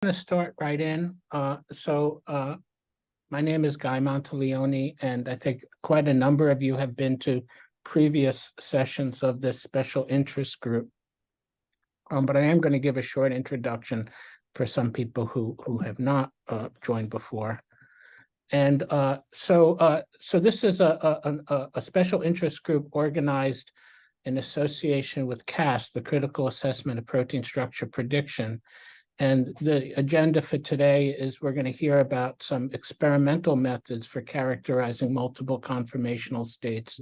going to start right in. My name is Guy Montelione, and I think quite a number of you have been to previous sessions of this special interest group. But I am going to give a short introduction for some people who have not joined before. And so this is a special interest group organized in association with CASP, the Critical Assessment of Protein Structure Prediction. And the agenda for today is we're going to hear about some experimental methods for characterizing multiple conformational states.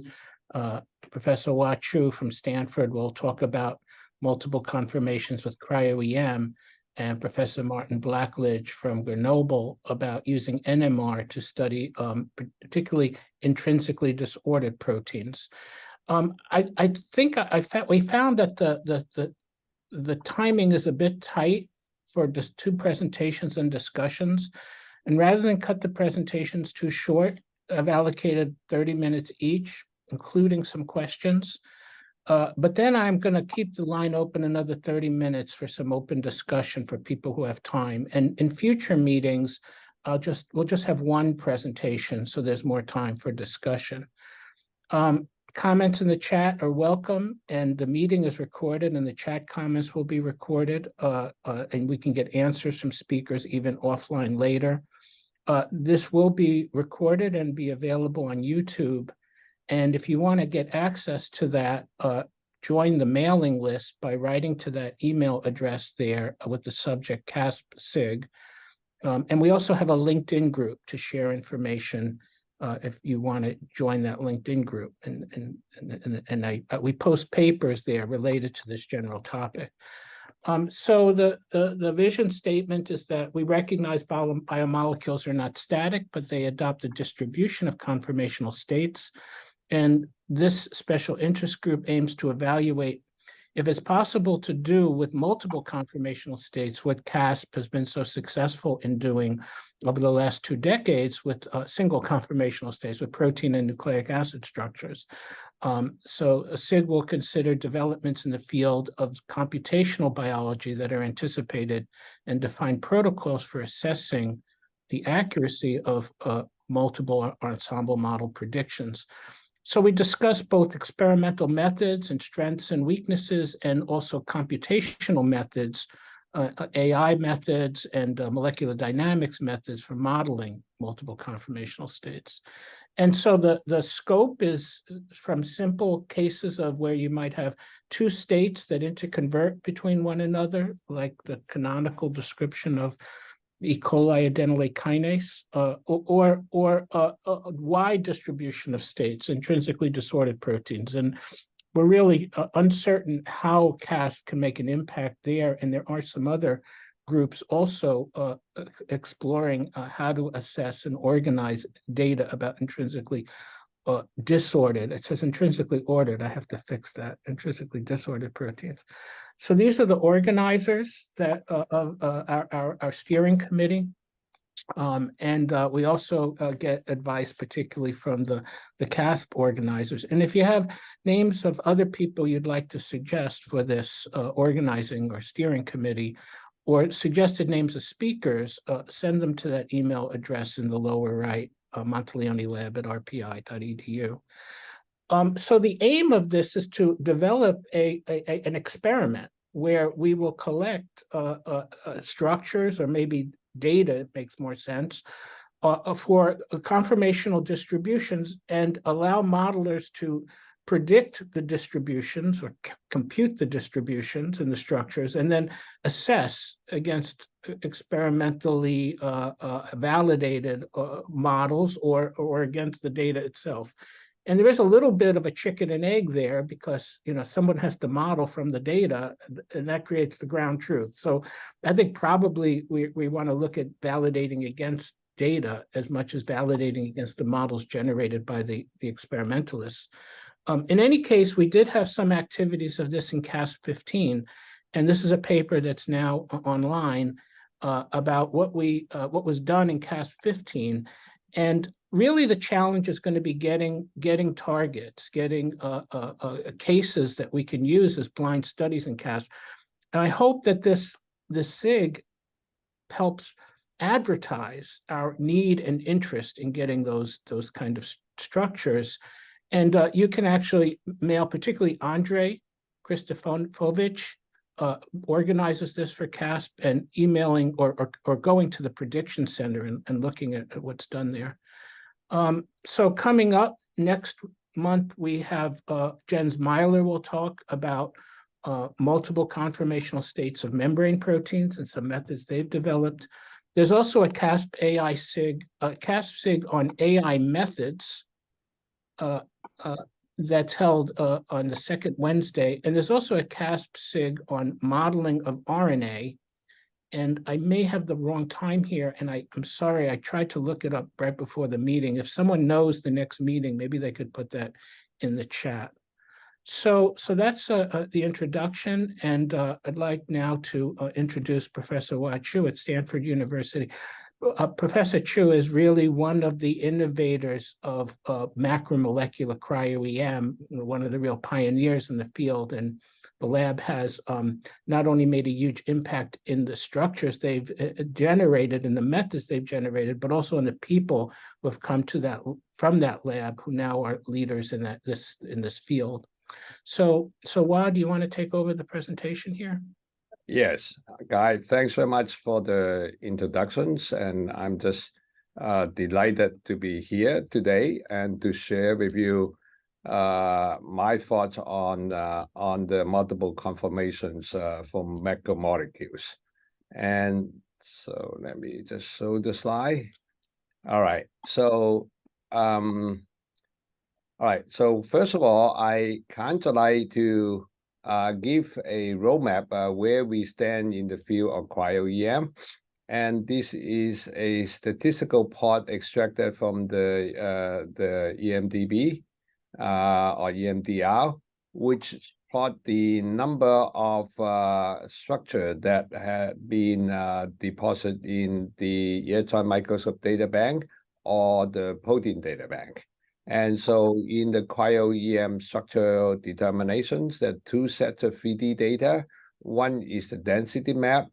Professor Wah Chiu from Stanford will talk about multiple conformations with cryoEM, and Professor Martin Blackledge from Grenoble about using NMR to study particularly intrinsically disordered proteins. I think we found that the timing is a bit tight for just two presentations and discussions. And rather than cut the presentations too short, I've allocated 30 minutes each, including some questions. But then I'm going to keep the line open another 30 minutes for some open discussion for people who have time. And in future meetings, we'll just have one presentation, so there's more time for discussion. Comments in the chat are welcome, and the meeting is recorded, and the chat comments will be recorded, and we can get answers from speakers even offline later. This will be recorded and be available on YouTube. And if you want to get access to that, join the mailing list by writing to that email address there with the subject CASP SIG. And we also have a LinkedIn group to share information if you want to join that LinkedIn group. And we post papers there related to this general topic. So the vision statement is that we recognize biomolecules are not static, but they adopt a distribution of conformational states. And this special interest group aims to evaluate if it's possible to do with multiple conformational states what CASP has been so successful in doing over the last 2 decades with single conformational states, with protein and nucleic acid structures. So SIG will consider developments in the field of computational biology that are anticipated and define protocols for assessing the accuracy of multiple ensemble model predictions. So we discussed both experimental methods and strengths and weaknesses, and also computational methods, AI methods, and molecular dynamics methods for modeling multiple conformational states. And so the scope is from simple cases of where you might have 2 states that interconvert between one another, like the canonical description of E. coli adenylate kinase, or a wide distribution of states, intrinsically disordered proteins. And we're really uncertain how CASP can make an impact there. And there are some other groups also exploring how to assess and organize data about intrinsically disordered. It says intrinsically ordered. I have to fix that. Intrinsically disordered proteins. So these are the organizers that of our steering committee. And we also get advice, particularly from the CASP organizers. And if you have names of other people you'd like to suggest for this organizing or steering committee, or suggested names of speakers, send them to that email address in the lower right, montelionelab@rpi.edu. So the aim of this is to develop an experiment where we will collect structures, or maybe data, it makes more sense, for conformational distributions, and allow modelers to predict the distributions or compute the distributions and the structures, and then assess against experimentally validated models or against the data itself. And there is a little bit of a chicken and egg there, because someone has to model from the data, and that creates the ground truth. So I think probably we want to look at validating against data as much as validating against the models generated by the experimentalists. In any case, we did have some activities of this in CASP 15, and this is a paper that's now online about what was done in CASP 15. And really the challenge is going to be getting targets, getting cases that we can use as blind studies in CASP. And I hope that this SIG helps advertise our need and interest in getting those kind of structures. And you can actually mail, particularly Andrei Kristofovich organizes this for CASP, and emailing or going to the prediction center and looking at what's done there. So coming up next month, we have Jens Meiler will talk about multiple conformational states of membrane proteins and some methods they've developed. There's also a CASP SIG on AI methods that's held on the second Wednesday. And there's also a CASP SIG on modeling of RNA. And I may have the wrong time here, and I'm sorry, I tried to look it up right before the meeting. If someone knows the next meeting, maybe they could put that in the chat. So that's the introduction, and I'd like now to introduce Professor Wah Chiu at Stanford University. Professor Chiu is really one of the innovators of macromolecular cryo-EM, one of the real pioneers in the field, and the lab has not only made a huge impact in the structures they've generated and the methods they've generated, but also in the people who have come to that from that lab, who now are leaders in this field. So Wah, do you want to take over the presentation here? Yes, Guy, thanks very much for the introductions, and I'm just delighted to be here today and to share with you my thoughts on the multiple conformations from macromolecules. And so let me just show the slide. All right, so first of all, I kind of like to give a roadmap where we stand in the field of cryo-EM. And this is a statistical plot extracted from the EMDB or EMDR, which plot the number of structure that had been deposited in the electron microscope data bank or the protein data bank. And so in the cryo-EM structural determinations, there are two sets of 3D data. One is the density map.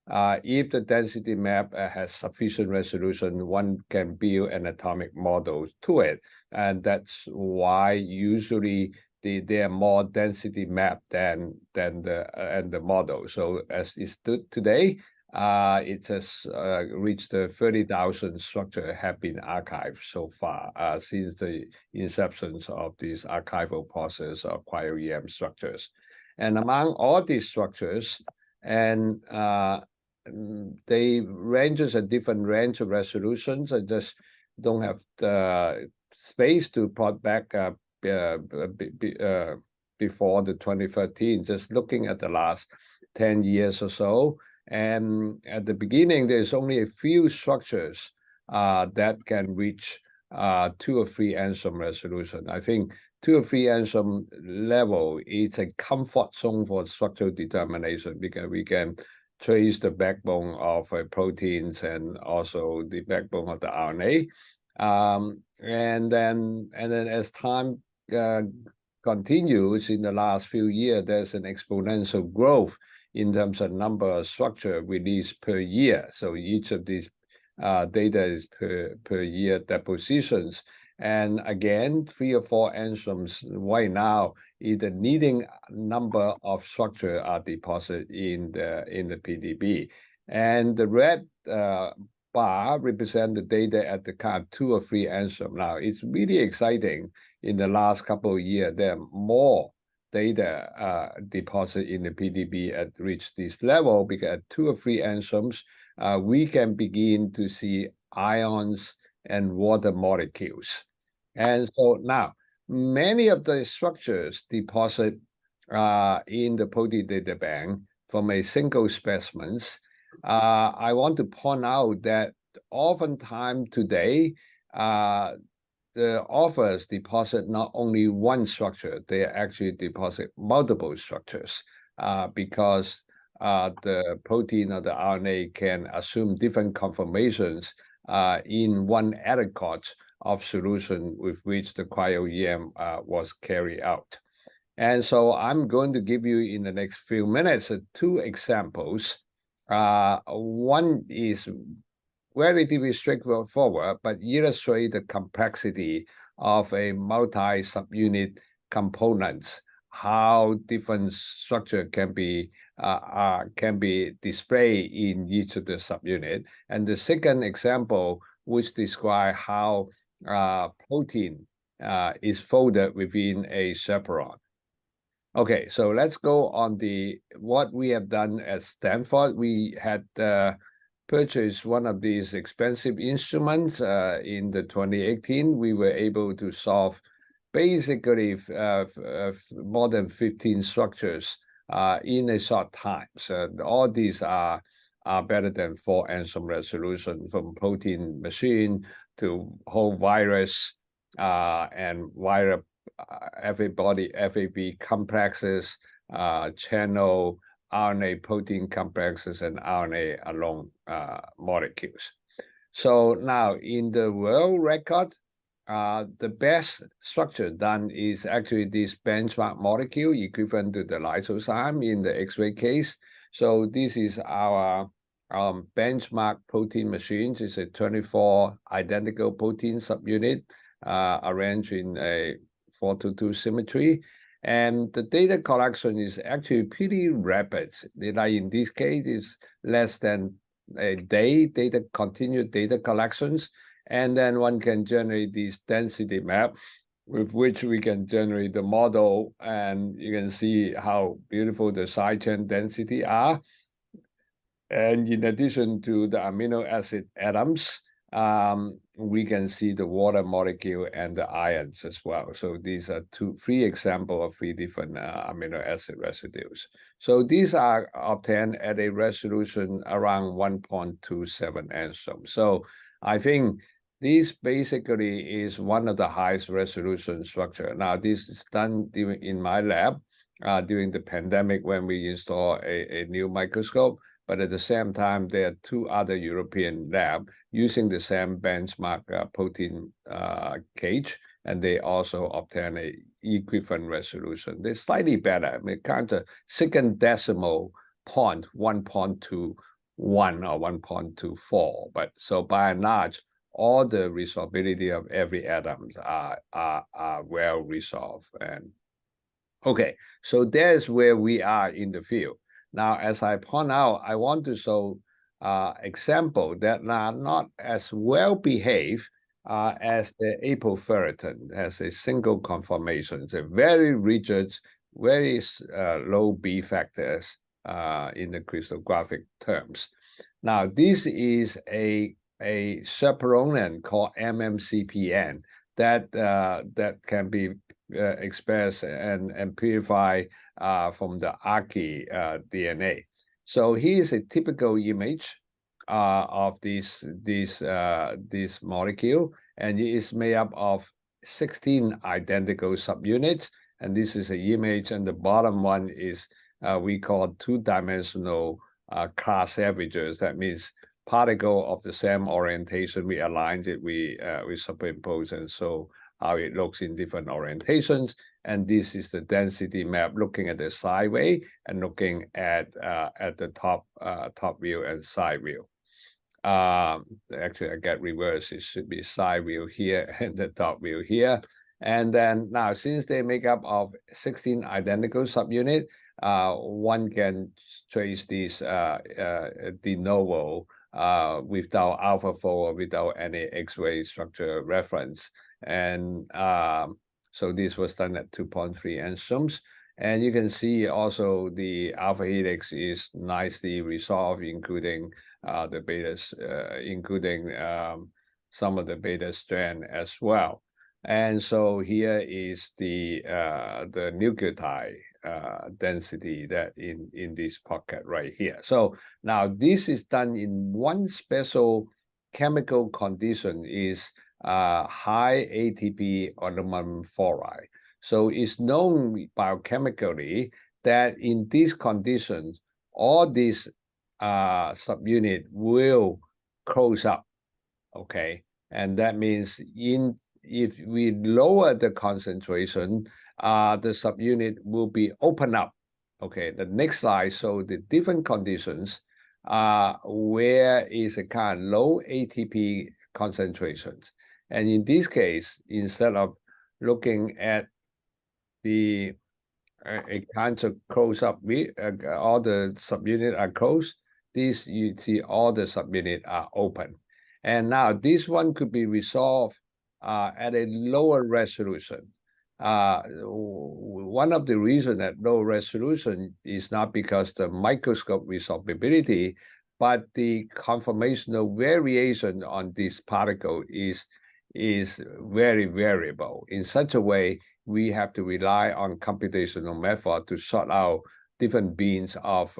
If the density map has sufficient resolution, one can build an atomic model to it. And that's why usually they are more density map than the model. So as it stood today, it has reached 30,000 structures have been archived so far since the inception of this archival process of cryo-EM structures. And among all these structures, and they ranges a different range of resolutions. I just don't have the space to plot back before the 2013, just looking at the last 10 years or so. And at the beginning, there's only a few structures that can reach 2 or 3 angstrom resolution. I think 2 or 3 angstrom level is a comfort zone for structural determination, because we can trace the backbone of proteins and also the backbone of the RNA. And then as time continues in the last few years, there's an exponential growth in terms of number of structure released per year. So each of these data is per year depositions. And again, 3 or 4 angstroms right now is the leading number of structure are deposited in the PDB. And the red bar represent the data at the kind of 2 or 3 angstrom. Now, it's really exciting. In the last couple of years, there are more data deposit in the PDB at reach this level, because at 2 or 3 angstroms, we can begin to see ions and water molecules. And so now, many of the structures deposit in the protein data bank from a single specimens. I want to point out that oftentimes today, the authors deposit not only one structure, they actually deposit multiple structures because the protein or the RNA can assume different conformations in one adequate of solution with which the cryo-EM was carried out. And so I'm going to give you in the next few minutes 2 examples One is relatively straightforward, but illustrate the complexity of a multi-subunit components, how different structure can be displayed in each of the subunit. And the second example, which describe how protein is folded within a chaperone. Okay, so let's go on what we have done at Stanford. We had purchased one of these expensive instruments in the 2018. We were able to solve basically more than 15 structures in a short time. So all these are better than 4 angstrom resolution, from protein machine to whole virus and viral everybody FAB complexes, channel RNA protein complexes, and RNA alone molecules. So now in the world record, the best structure done is actually this benchmark molecule equivalent to the lysozyme in the X-ray case. So this is our benchmark protein machine. It's a 24 identical protein subunit arranged in a 4:2 symmetry. And the data collection is actually pretty rapid. Like in this case, it's less than a day continued data collections. And then one can generate this density map with which we can generate the model, and you can see how beautiful the side chain density are. And in addition to the amino acid atoms, we can see the water molecule and the ions as well. So these are three examples of 3 different amino acid residues. So these are obtained at a resolution around 1.27 angstrom. So I think this basically is one of the highest resolution structure. Now this is done in my lab during the pandemic when we install a new microscope. But at the same time, there are 2 other European labs using the same benchmark protein gauge, and they also obtain a equivalent resolution. They're slightly better. I mean, kind of second decimal point, 1.21 or 1.24. But so by and large, all the resolvability of every atom are well resolved. And okay, so there's where we are in the field. Now, as I point out, I want to show example that are not as well behaved as the apoferritin, has a single conformation. It's a very rigid, very low B factors in the crystallographic terms. Now, this is a chaperone called MMCPN that can be expressed and purify from the archae DNA. So here's a typical image of this molecule, and it is made up of 16 identical subunits. And this is an image, and the bottom one is we call 2-dimensional class averages. That means particle of the same orientation. We aligned it, we superimpose, and so how it looks in different orientations. And this is the density map looking at the sideway and looking at the top view and side view. Actually, I get reversed. It should be side view here and the top view here. And then now, since they make up of 16 identical subunits, one can trace this de novo without AlphaFold, without any X-ray structure reference. And so this was done at 2.3 angstroms. And you can see also the alpha helix is nicely resolved, including the betas, including some of the beta strand as well. And so here is the nucleotide density that in this pocket right here. So now this is done in one special chemical condition, is high ATP aluminum fluoride. So it's known biochemically that in these conditions, all these subunit will close up, okay? And that means if we lower the concentration, the subunit will be open up. Okay, the next slide shows the different conditions where is a kind of low ATP concentrations. And in this case, instead of looking at the a kind of close up, all the subunit are closed. This, you see all the subunit are open. And now this one could be resolved at a lower resolution. One of the reasons that low resolution is not because the microscope resolvability, but the conformational variation on this particle is very variable. In such a way, we have to rely on computational method to sort out different beams of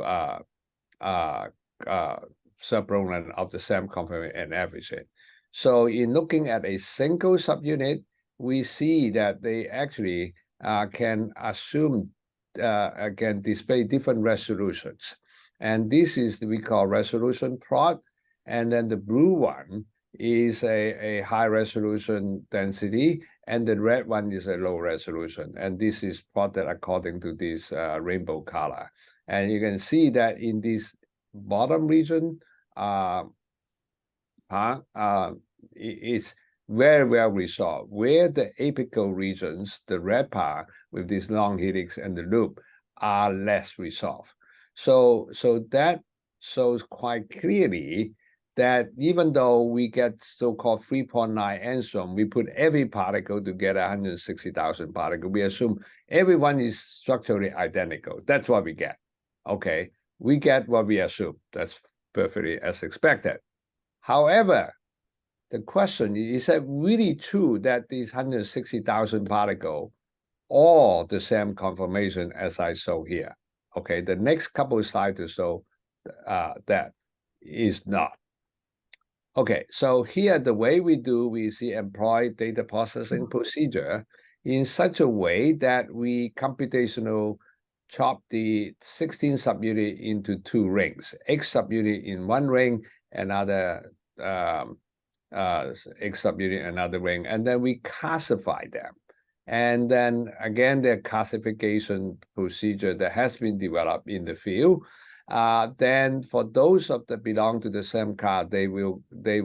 subprogram of the same conformation and everything. So in looking at a single subunit, we see that they actually can assume, can display different resolutions. And this is we call resolution plot. And then the blue one is a high resolution density, and the red one is a low resolution. And this is plotted according to this rainbow color. And you can see that in this bottom region, it's very well resolved, where the apical regions, the red part with this long helix and the loop, are less resolved. So that shows quite clearly that even though we get so-called 3.9 angstrom, we put every particle to get 160,000 particles. We assume everyone is structurally identical. That's what we get. Okay, we get what we assume. That's perfectly as expected. However, the question is that really true that these 160,000 particles all the same conformation as I show here? Okay, the next couple of slides to show that is not. Okay, so here the way we do, we see employ data processing procedure in such a way that we computational chop the 16 subunit into 2 rings, X subunit in one ring, another X subunit another ring, and then we classify them. And then again, the classification procedure that has been developed in the field. Then for those of that belong to the same class, they will be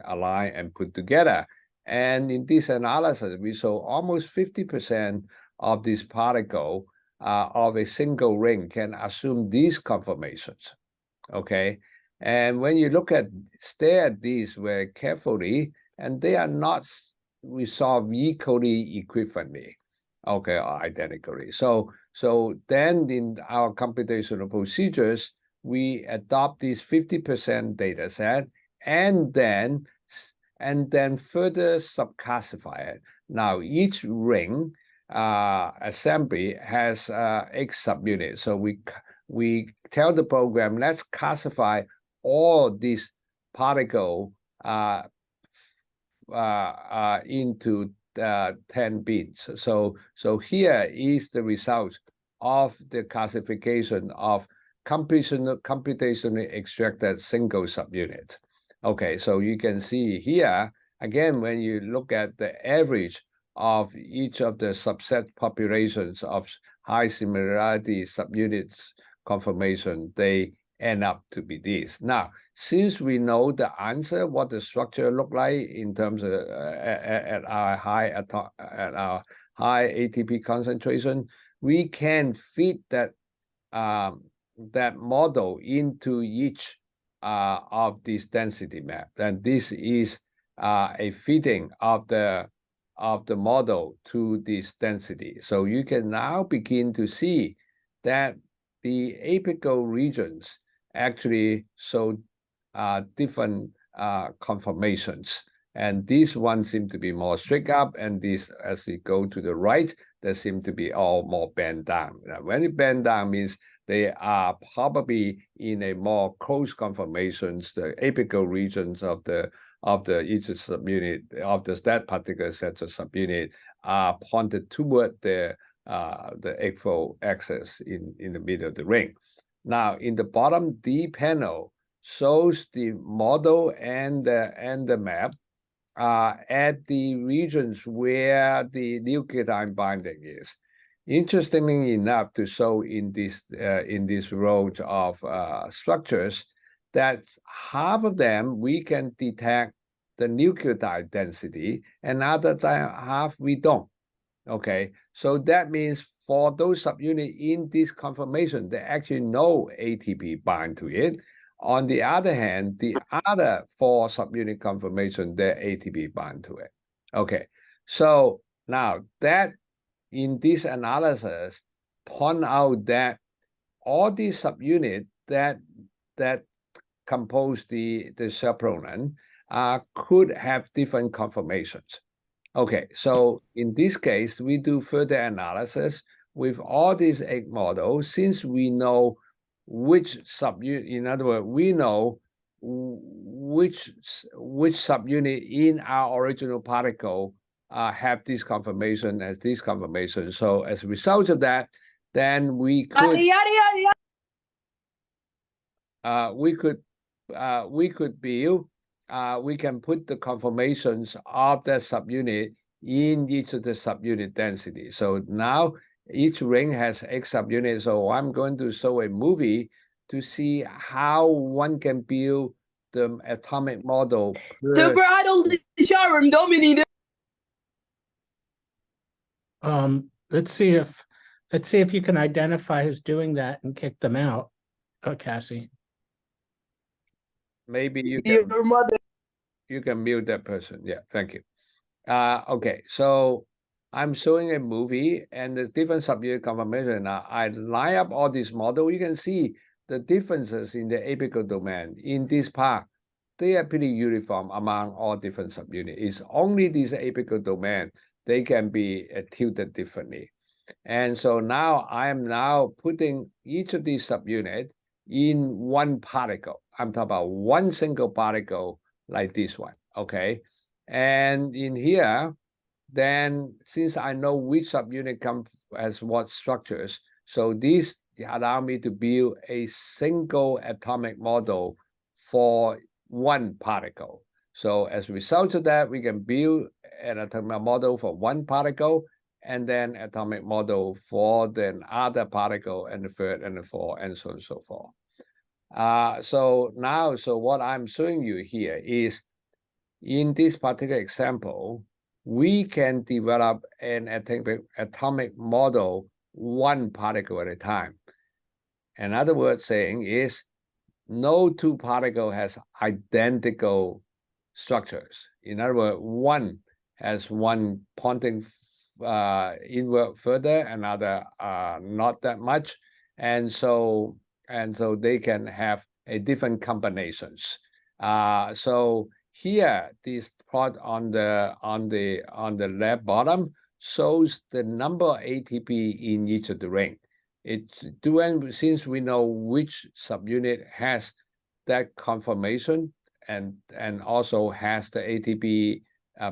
aligned and put together. And in this analysis, we saw almost 50% of this particle of a single ring can assume these conformations. Okay, and when you stare at these very carefully, and they are not resolved equally, equivalently, okay, or identically. So then in our computational procedures, we adopt this 50% data set and then further subclassify it. Now each ring assembly has X subunits. So we tell the program, let's classify all these particles into 10 bits. So here is the result of the classification of computationally extracted single subunits. Okay, so you can see here, again, when you look at the average of each of the subset populations of high similarity subunits conformation, they end up to be this. Now, since we know the answer, what the structure look like in terms of at our high ATP concentration, we can fit that that model into each of this density map. And this is a fitting of the model to this density. So you can now begin to see that the apical regions actually show different conformations. And these ones seem to be more straight up, and these, as we go to the right, they seem to be all more bent down. Now, when it bend down means they are probably in a more close conformations, the apical regions of each subunit of that particular set of subunit are pointed toward the equal axis in the middle of the ring. Now, in the bottom D panel shows the model and the map at the regions where the nucleotide binding is. interestingly enough, to show in this row of structures that half of them we can detect the nucleotide density, and other half we don't. Okay, so that means for those subunits in this conformation, they actually no ATP bind to it. On the other hand, the other 4 subunit conformation, their ATP bind to it. Okay, so now that in this analysis point out that all these subunits that compose the chaperone could have different conformations. Okay, so in this case, we do further analysis with all these egg models. Since we know which subunit, in other words, we know which subunit in our original particle have this conformation as this conformation. So as a result of that, then we could build. We can put the conformations of the subunit in each of the subunit density. So now each ring has X subunits. So I'm going to show a movie to see how one can build the atomic model. Super idle the shower room, Dominique. Let's see if you can identify who's doing that and kick them out. Cassie. Maybe you can mute that person. Yeah, thank you. Okay, so I'm showing a movie and the different subunit conformation. Now I line up all these models. You can see the differences in the apical domain in this part. They are pretty uniform among all different subunits. It's only this apical domain they can be tilted differently. And so now I am now putting each of these subunits in one particle. I'm talking about one single particle like this one, okay? And in here, then since I know which subunit comes as what structures, so this allow me to build a single atomic model for one particle. So as a result of that, we can build an atomic model for one particle, and then atomic model for the other particle, and the third and the fourth, and so on and so forth. So what I'm showing you here is, in this particular example, we can develop an atomic model one particle at a time. In other words, saying is, no two particles has identical structures. In other words, one has one pointing inward further, another not that much, and so they can have a different combinations. So here, this plot on the left bottom shows the number of ATP in each of the ring. Since we know which subunit has that conformation and also has the ATP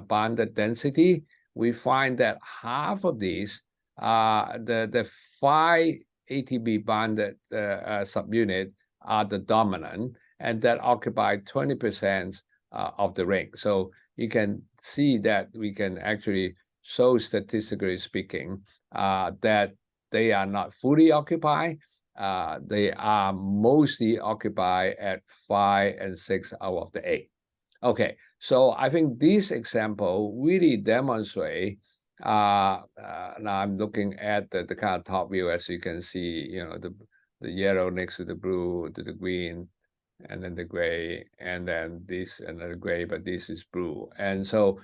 bonded density, we find that half of these, the 5 ATP bonded subunit are the dominant, and that occupy 20% of the ring. So you can see that we can actually show, statistically speaking, that they are not fully occupied. They are mostly occupied at 5 and 6 out of the 8. Okay, so I think this example really demonstrate. Now I'm looking at the kind of top view, as you can see, you know, the yellow next to the blue, to the green, and then the gray, and then this, and then the gray, but this is blue. And so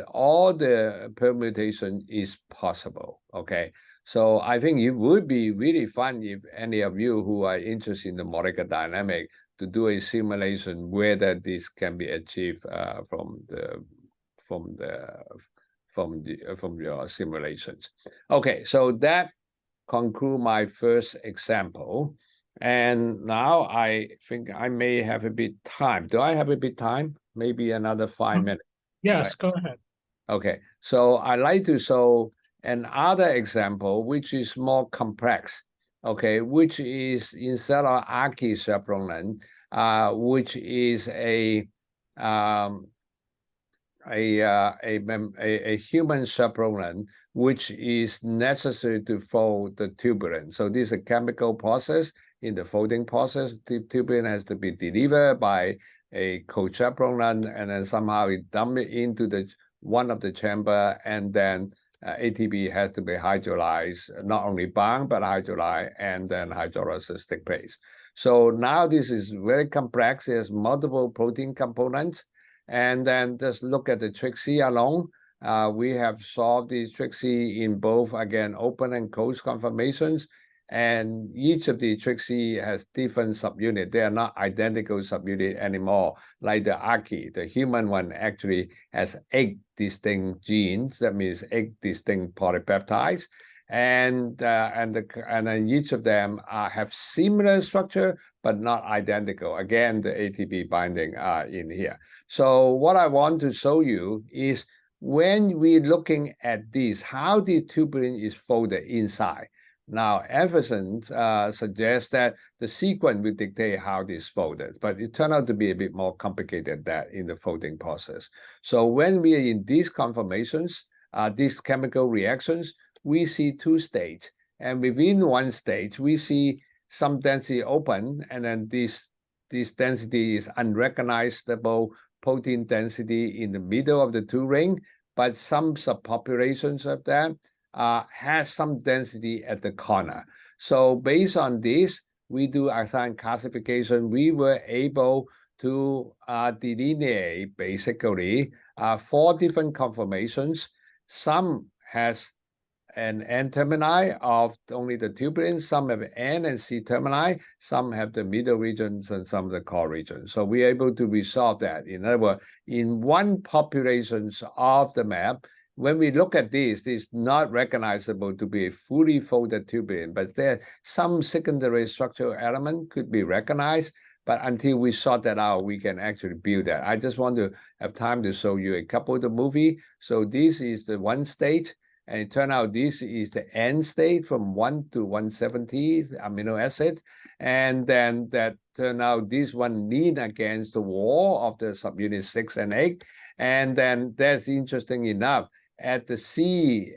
all the permutation is possible. Okay, so I think it would be really fun if any of you who are interested in the molecular dynamic to do a simulation whether this can be achieved from your simulations. Okay, so that conclude my first example. And now I think I may have a bit time. Do I have a bit time? Maybe another 5 minutes. Yes, right? Go ahead. Okay, so I like to show another example which is more complex. Okay, which is instead of archichaperone, which is a a human chaperone, which is necessary to fold the tubulin. So this is a chemical process. In the folding process, the tubulin has to be delivered by a co-chaperone, and then somehow it dump it into the one of the chamber, and then ATP has to be hydrolyzed, not only bound, but hydrolyzed, and then hydrolysis take place. So now this is very complex. It has multiple protein components. And then just look at the Trixie alone. We have solved the Trixie in both, again, open and closed conformations. And each of the Trixie has different subunits. They are not identical subunits anymore. Like the Archie, the human one actually has 8 distinct genes. That means 8 distinct polypeptides. And then each of them have similar structure, but not identical. Again, the ATP binding are in here. So what I want to show you is when we're looking at this, how the tubulin is folded inside. Now, Everson suggests that the sequence will dictate how this is folded, but it turned out to be a bit more complicated than that in the folding process. So when we are in these conformations, these chemical reactions, we see 2 states. And within one state, we see some density open, and then this density is unrecognizable protein density in the middle of the 2 ring, but some subpopulations of them has some density at the corner. So based on this, we do assigned classification. We were able to delineate basically 4 different conformations. Some has an N termini of only the tubulin, some have N and C termini, some have the middle regions, and some of the core regions. So we're able to resolve that. In other words, in one populations of the map, when we look at this, it's not recognizable to be a fully folded tubulin, but there some secondary structural element could be recognized. But until we sort that out, we can actually build that. I just want to have time to show you a couple of the movie. So this is the one state. And it turned out this is the end state from 1 to 170 amino acid. And then that turned out this one lean against the wall of the subunit 6 and 8. And then that's interesting enough. At the C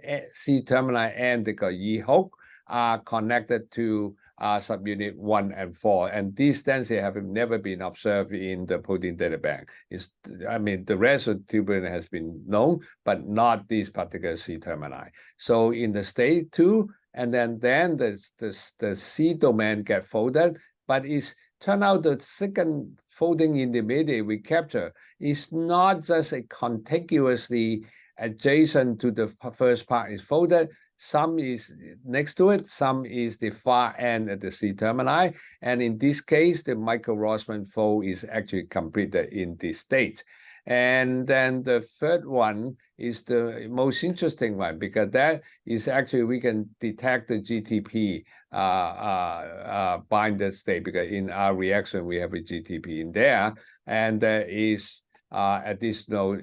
termini and the E hook are connected to subunit 1 and 4. And these density have never been observed in the protein data bank. The rest of the tubulin has been known, but not these particular C termini. So in the state 2, and then the C domain get folded, but it's turned out the second folding intermediate we capture is not just a contiguously adjacent to the first part is folded. Some is next to it, some is the far end at the C termini. And in this case, the Michael-Rossmann fold is actually completed in this state. And then the third one is the most interesting one, because that is actually, we can detect the GTP binded state, because in our reaction, we have a GTP in there. And there is additional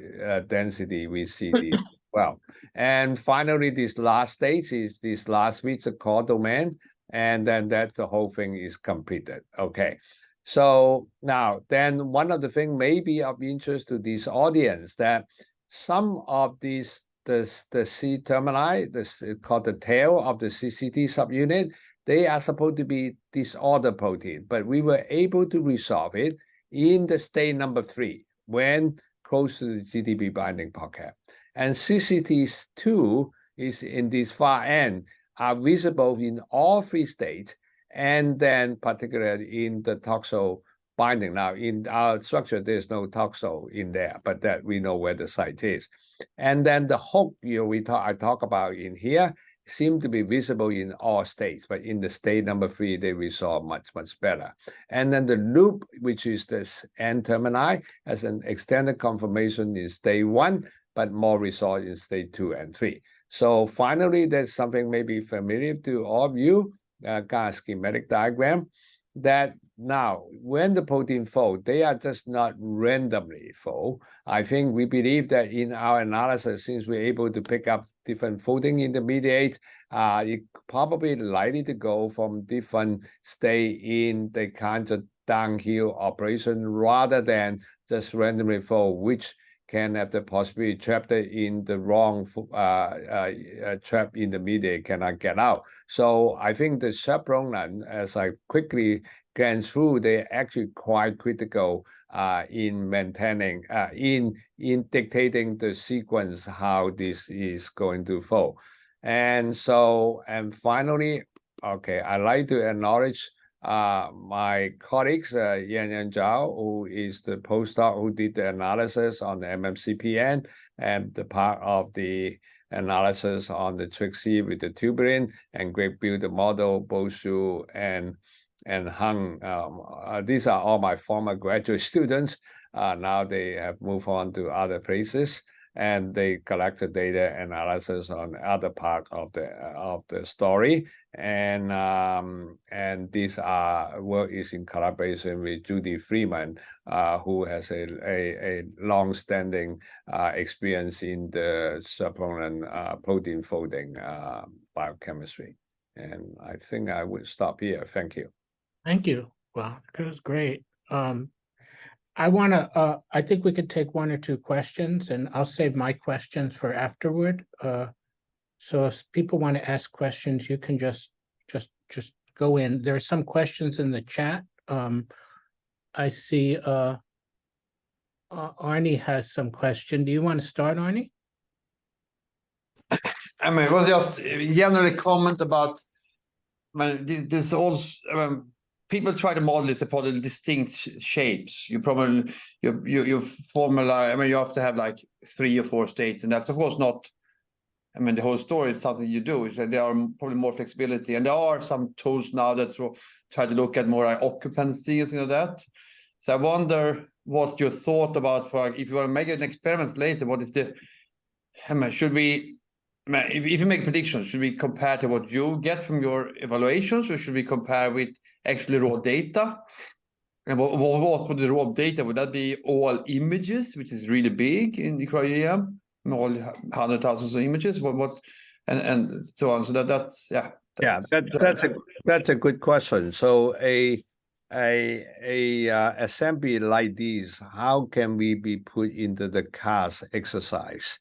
density we see this. Well, and finally, this last stage is this last bit, the core domain, and then the whole thing is completed. Okay, so now then one of the things may be of interest to this audience that some of these the C termini, this called the tail of the CCT subunit, they are supposed to be disorder protein, but we were able to resolve it in the state number 3 when close to the GTP binding pocket. And CCT2 is in this far end, are visible in all 3 states, and then particularly in the toxo binding. Now, in our structure, there's no toxo in there, but that we know where the site is. And then the hook, I talk about in here, seem to be visible in all states, but in the state number 3, they resolve much, much better. And then the loop, which is this N termini, as an extended conformation in state 1, but more resolved in state 2 and 3. So finally, there's something maybe familiar to all of you, kind of schematic diagram, that now when the protein fold, they are just not randomly fold. I think we believe that in our analysis, since we're able to pick up different folding intermediates, it probably likely to go from different state in the kinds of downhill operation rather than just randomly fold, which can have the possibility trapped in the wrong trap in the mediate cannot get out. So I think the chaperone, as I quickly glance through, they're actually quite critical in maintaining, in dictating the sequence how this is going to fall. And so, and finally, okay, I'd like to acknowledge my colleagues, Yan Zhao, who is the postdoc who did the analysis on the MMCPN and the part of the analysis on the Trixie with the tubuline, and Greg built the model, Bosu and Hung. These are all my former graduate students. Now they have moved on to other places, and they collected data analysis on the other part of the story. And this work is in collaboration with Judy Freeman, who has a long-standing experience in the chaperone protein folding biochemistry. And I think I would stop here. Thank you. Thank you. Wow, that was great. I think we could take one or two questions, and I'll save my questions for afterward. So if people want to ask questions, you can just go in. There are some questions in the chat. I see Arnie has some question. Do you want to start, Arnie? I mean, it was just generally comment about, there's also people try to model it upon distinct shapes. You probably you formula. I mean, you have to have like 3 or 4 states, and that's of course not. I mean, the whole story is something you do. So there are probably more flexibility, and there are some tools now that try to look at more like occupancy and things like that. So I wonder what's your thought about for if you want to make an experiment later. What is the? I mean, should we? If you make predictions, should we compare to what you get from your evaluations, or should we compare with actually raw data? And what would the raw data? Would that be all images, which is really big in the cryoEM, all 100,000 of images? What and so on. So that's yeah. That's a good question. So a assembly like this, how can we be put into the CASP exercise?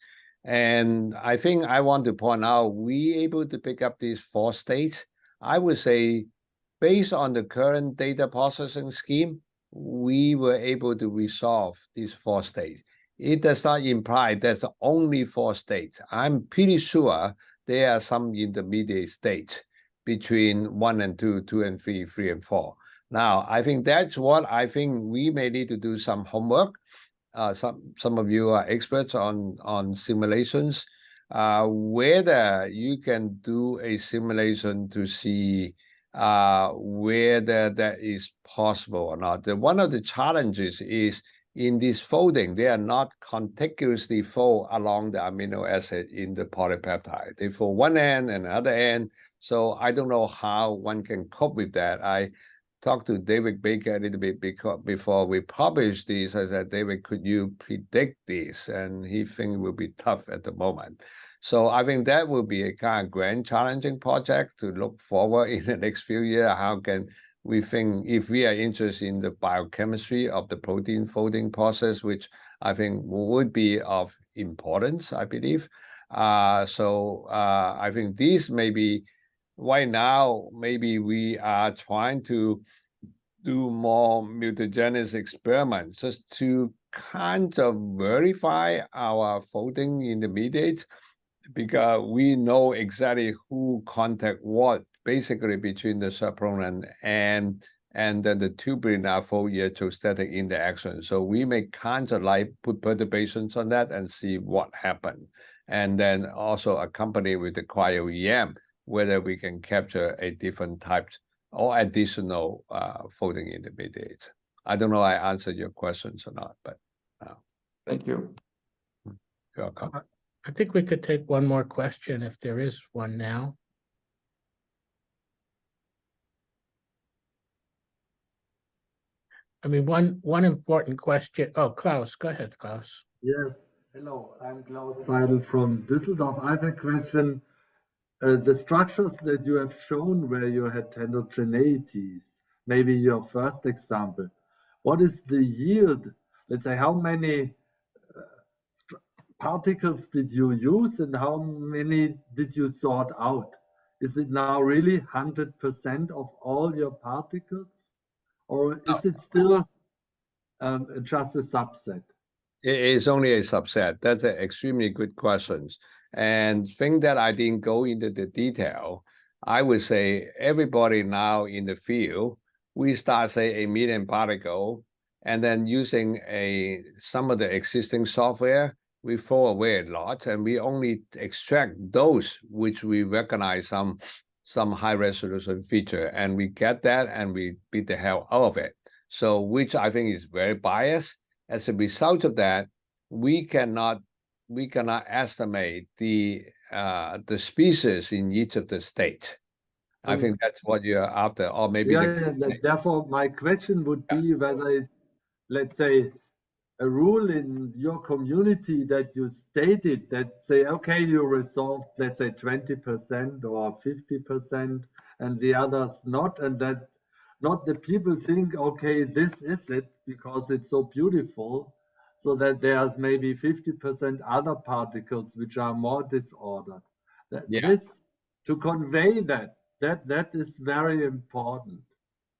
And I think I want to point out, we able to pick up these 4 states. I would say, based on the current data processing scheme, we were able to resolve these 4 states. It does not imply there's only 4 states. I'm pretty sure there are some intermediate states between 1 and 2, 2 and 3, 3 and 4. Now, I think that's what I think we may need to do some homework. Some of you are experts on simulations, whether you can do a simulation to see whether that is possible or not. One of the challenges is in this folding, they are not contiguously fold along the amino acid in the polypeptide. They fold one end and the other end. So I don't know how one can cope with that. I talked to David Baker a little bit before we published this. I said, David, could you predict this? And he thinks it will be tough at the moment. So I think that will be a kind of grand challenging project to look forward in the next few years. How can we think, if we are interested in the biochemistry of the protein folding process, which I think would be of importance, I believe. I think these may be, right now, maybe we are trying to do more mutagenesis experiments just to kind of verify our folding intermediates, because we know exactly who contact what, basically between the chaperone and then the tubuline are fold electrostatic interaction. So we may kind of like put perturbations on that and see what happened. And then also accompany with the cryoEM, whether we can capture a different type or additional folding intermediates. I don't know I answered your questions or not, but thank you. You're welcome. I think we could take one more question if there is one now. I mean, one important question. Oh, Klaus, go ahead, Klaus. Yes, hello, I'm Klaus Seidel from Düsseldorf. I have a question. The structures that you have shown where you had heterogeneities, maybe your first example, what is the yield? Let's say, how many particles did you use and how many did you sort out? Is it now really 100% of all your particles? Or is it still just a subset? It is only a subset. That's an extremely good question. And thing that I didn't go into the detail, I would say everybody now in the field, we start say a million particle, and then using some of the existing software, we throw away a lot, and we only extract those which we recognize some high resolution feature, and we get that and we beat the hell out of it. So which I think is very biased. As a result of that, we cannot estimate the species in each of the states. I think that's what you're after, or maybe therefore my question would be whether, let's say, a rule in your community that you stated that say, okay, you resolved, let's say 20% or 50%, and the others not, and that not the people think, okay, this is it because it's so beautiful, so that there's maybe 50% other particles which are more disordered. This, to convey that is very important.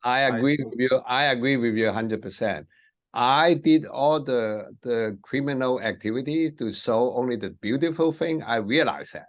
I agree with you. I agree with you 100%. I did all the criminal activity to show only the beautiful thing. I realize that.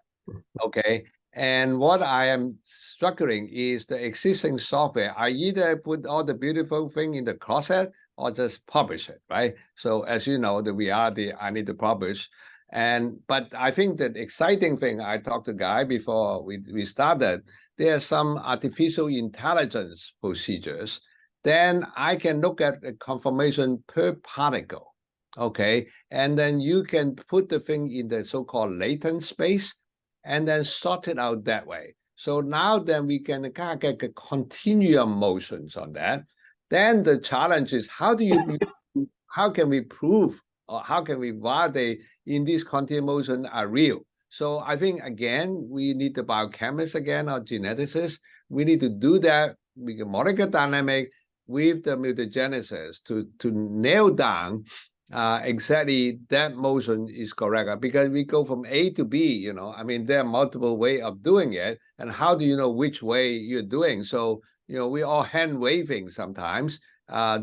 Okay. And what I am struggling is the existing software. I either put all the beautiful thing in the closet or just publish it, right? So as you know, the reality, I need to publish. But I think that exciting thing, I talked to Guy before we started, there are some artificial intelligence procedures. Then I can look at the conformation per particle, okay? And then you can put the thing in the so-called latent space and then sort it out that way. So now then we can kind of get continuum motions on that. Then the challenge is how can we prove or how can we validate in these continuum motions are real? So I think, again, we need the biochemists again or geneticists. We need to do that with the molecular dynamic, with the mutagenesis to nail down exactly that motion is correct, because we go from A to B, you know, I mean, there are multiple ways of doing it, and how do you know which way you're doing? So, you know, we all hand waving sometimes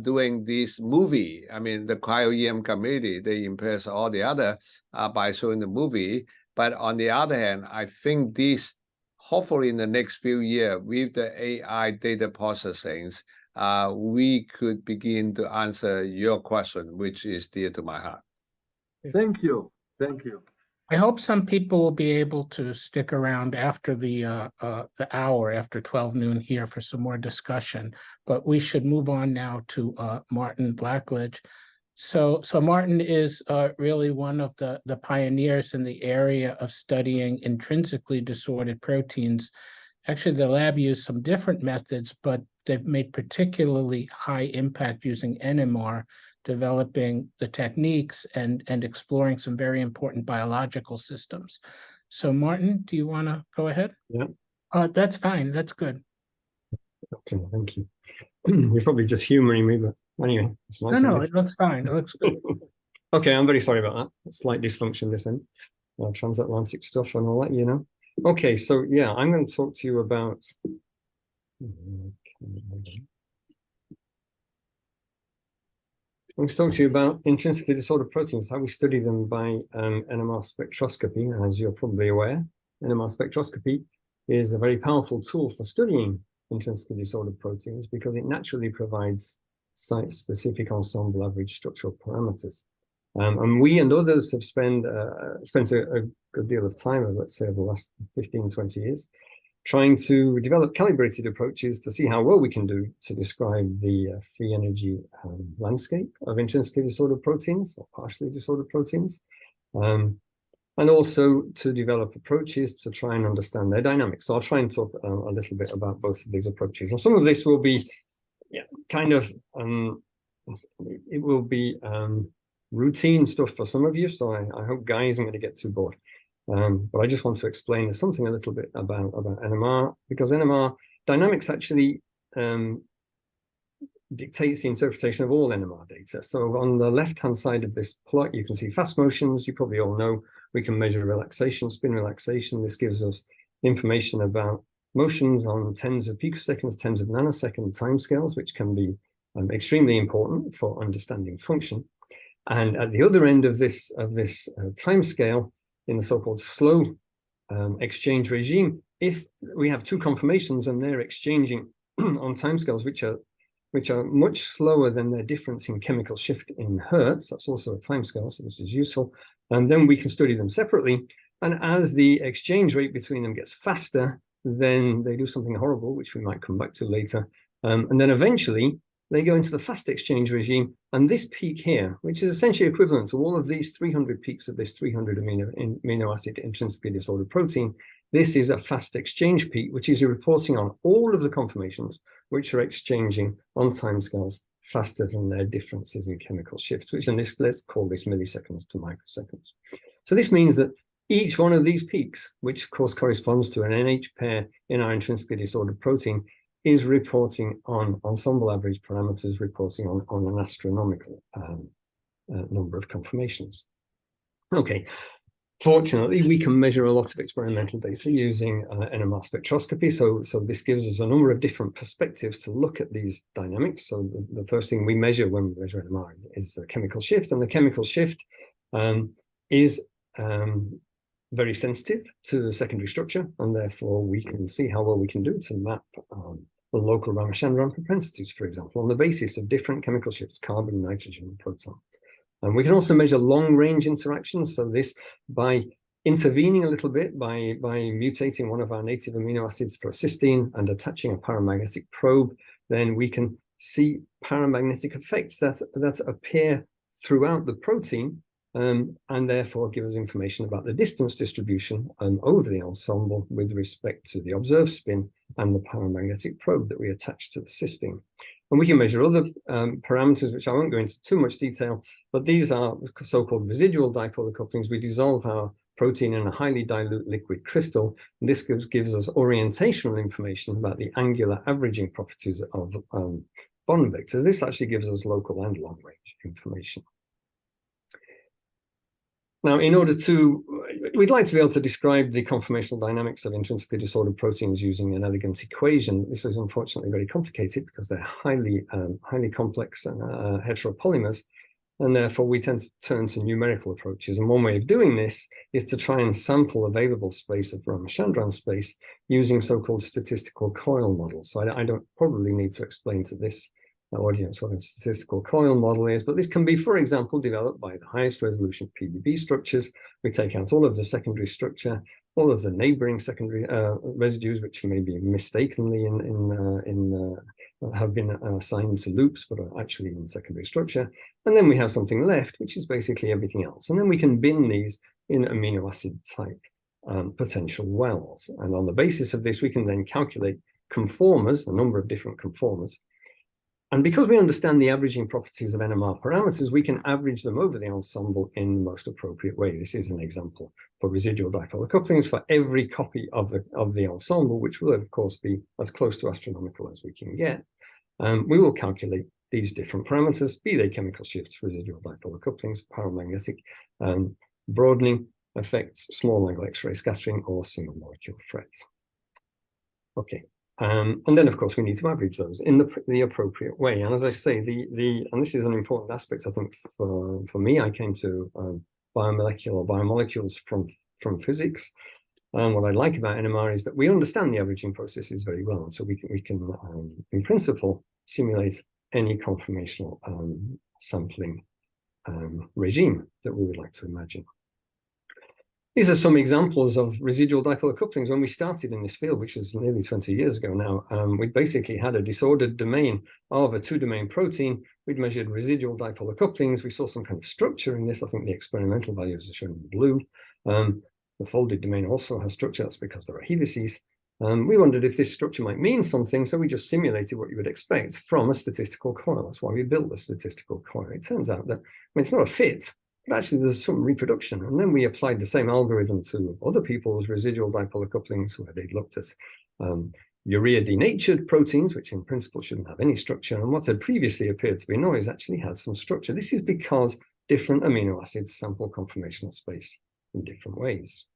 doing this movie. I mean, the cryoEM community, they impress all the other by showing the movie. But on the other hand, I think this, hopefully in the next few years, with the AI data processings, we could begin to answer your question, which is dear to my heart. Thank you. Thank you. I hope some people will be able to stick around after the hour, after 12 noon here for some more discussion. But we should move on now to Martin Blackledge. So Martin is really one of the pioneers in the area of studying intrinsically disordered proteins. Actually, the lab used some different methods, but they've made particularly high impact using NMR, developing the techniques and exploring some very important biological systems. So Martin, do you want to go ahead? Yeah. That's fine. That's good. Okay, thank you. You're probably just humoring me, but anyway. It's nice. No, it looks fine. It looks good. Okay, I'm very sorry about that. Slight dysfunction this end. Transatlantic stuff, and I'll let you know. Okay, so yeah, I'm going to talk to you about intrinsically disordered proteins, how we study them by NMR spectroscopy. As you're probably aware, NMR spectroscopy is a very powerful tool for studying intrinsically disordered proteins because it naturally provides site-specific ensemble average structural parameters. And we and others have spent a good deal of time, let's say over the last 15, 20 years, trying to develop calibrated approaches to see how well we can do to describe the free energy landscape of intrinsically disordered proteins or partially disordered proteins, and also to develop approaches to try and understand their dynamics. So I'll try and talk a little bit about both of these approaches. And some of this will be it will be routine stuff for some of you, so I hope Guy isn't going to get too bored. But I just want to explain something a little bit about NMR, because NMR dynamics actually dictates the interpretation of all NMR data. So on the left-hand side of this plot, you can see fast motions. You probably all know we can measure relaxation, spin relaxation. This gives us information about motions on tens of picoseconds, tens of nanosecond timescales, which can be extremely important for understanding function. And at the other end of this timescale, in the so-called slow exchange regime, if we have two conformations and they're exchanging on timescales which are much slower than their difference in chemical shift in Hertz, that's also a timescale, so this is useful, and then we can study them separately. And as the exchange rate between them gets faster, then they do something horrible, which we might come back to later. And then eventually they go into the fast exchange regime. And this peak here, which is essentially equivalent to all of these 300 peaks of this 300 amino acid intrinsically disordered protein, this is a fast exchange peak, which is reporting on all of the conformations which are exchanging on timescales faster than their differences in chemical shifts, which in this, let's call this milliseconds to microseconds. So this means that each one of these peaks, which of course corresponds to an NH pair in our intrinsically disordered protein, is reporting on ensemble average parameters, reporting on an astronomical number of conformations. Okay, fortunately, we can measure a lot of experimental data using NMR spectroscopy. So this gives us a number of different perspectives to look at these dynamics. So the first thing we measure when we measure NMR is the chemical shift, and the chemical shift is very sensitive to the secondary structure, and therefore we can see how well we can do to map the local Ramachandran propensities, for example, on the basis of different chemical shifts, carbon, nitrogen, and proton. And we can also measure long-range interactions. So this, by intervening a little bit, by mutating one of our native amino acids for a cysteine and attaching a paramagnetic probe, then we can see paramagnetic effects that appear throughout the protein, and therefore give us information about the distance distribution over the ensemble with respect to the observed spin and the paramagnetic probe that we attach to the cysteine. And we can measure other parameters, which I won't go into too much detail, but these are so-called residual dipolar couplings. We dissolve our protein in a highly dilute liquid crystal, and this gives us orientational information about the angular averaging properties of bond vectors. This actually gives us local and long-range information. Now, in order to, we'd like to be able to describe the conformational dynamics of intrinsically disordered proteins using an elegant equation. This is unfortunately very complicated because they're highly complex and heteropolymers, and therefore we tend to turn to numerical approaches. And one way of doing this is to try and sample available space of Ramachandran space using so-called statistical coil models. So I don't probably need to explain to this audience what a statistical coil model is, but this can be, for example, developed by the highest resolution PDB structures. We take out all of the secondary structure, all of the neighboring secondary residues, which may be mistakenly have been assigned to loops, but are actually in secondary structure. And then we have something left, which is basically everything else. And then we can bin these in amino acid type potential wells. And on the basis of this, we can then calculate conformers, a number of different conformers. And because we understand the averaging properties of NMR parameters, we can average them over the ensemble in the most appropriate way. This is an example for residual dipolar couplings for every copy of the ensemble, which will of course be as close to astronomical as we can get. We will calculate these different parameters, be they chemical shifts, residual dipolar couplings, paramagnetic broadening effects, small angle X-ray scattering, or single molecule threats. Okay. And then, of course, we need to average those in the appropriate way. And as I say, and this is an important aspect, I think, for me. I came to biomolecules from physics. And what I like about NMR is that we understand the averaging processes very well. And so we can in principle, simulate any conformational sampling regime that we would like to imagine. These are some examples of residual dipolar couplings. When we started in this field, which was nearly 20 years ago now, we basically had a disordered domain of a two-domain protein. We'd measured residual dipolar couplings. We saw some kind of structure in this. I think the experimental values are shown in blue. The folded domain also has structure. That's because there are helices. We wondered if this structure might mean something, so we just simulated what you would expect from a statistical coil. That's why we built the statistical coil. It turns out that, it's not a fit, but actually there's some reproduction. And then we applied the same algorithm to other people's residual dipolar couplings where they'd looked at urea denatured proteins, which in principle shouldn't have any structure, and what had previously appeared to be noise actually had some structure. This is because different amino acids sample conformational space in different ways.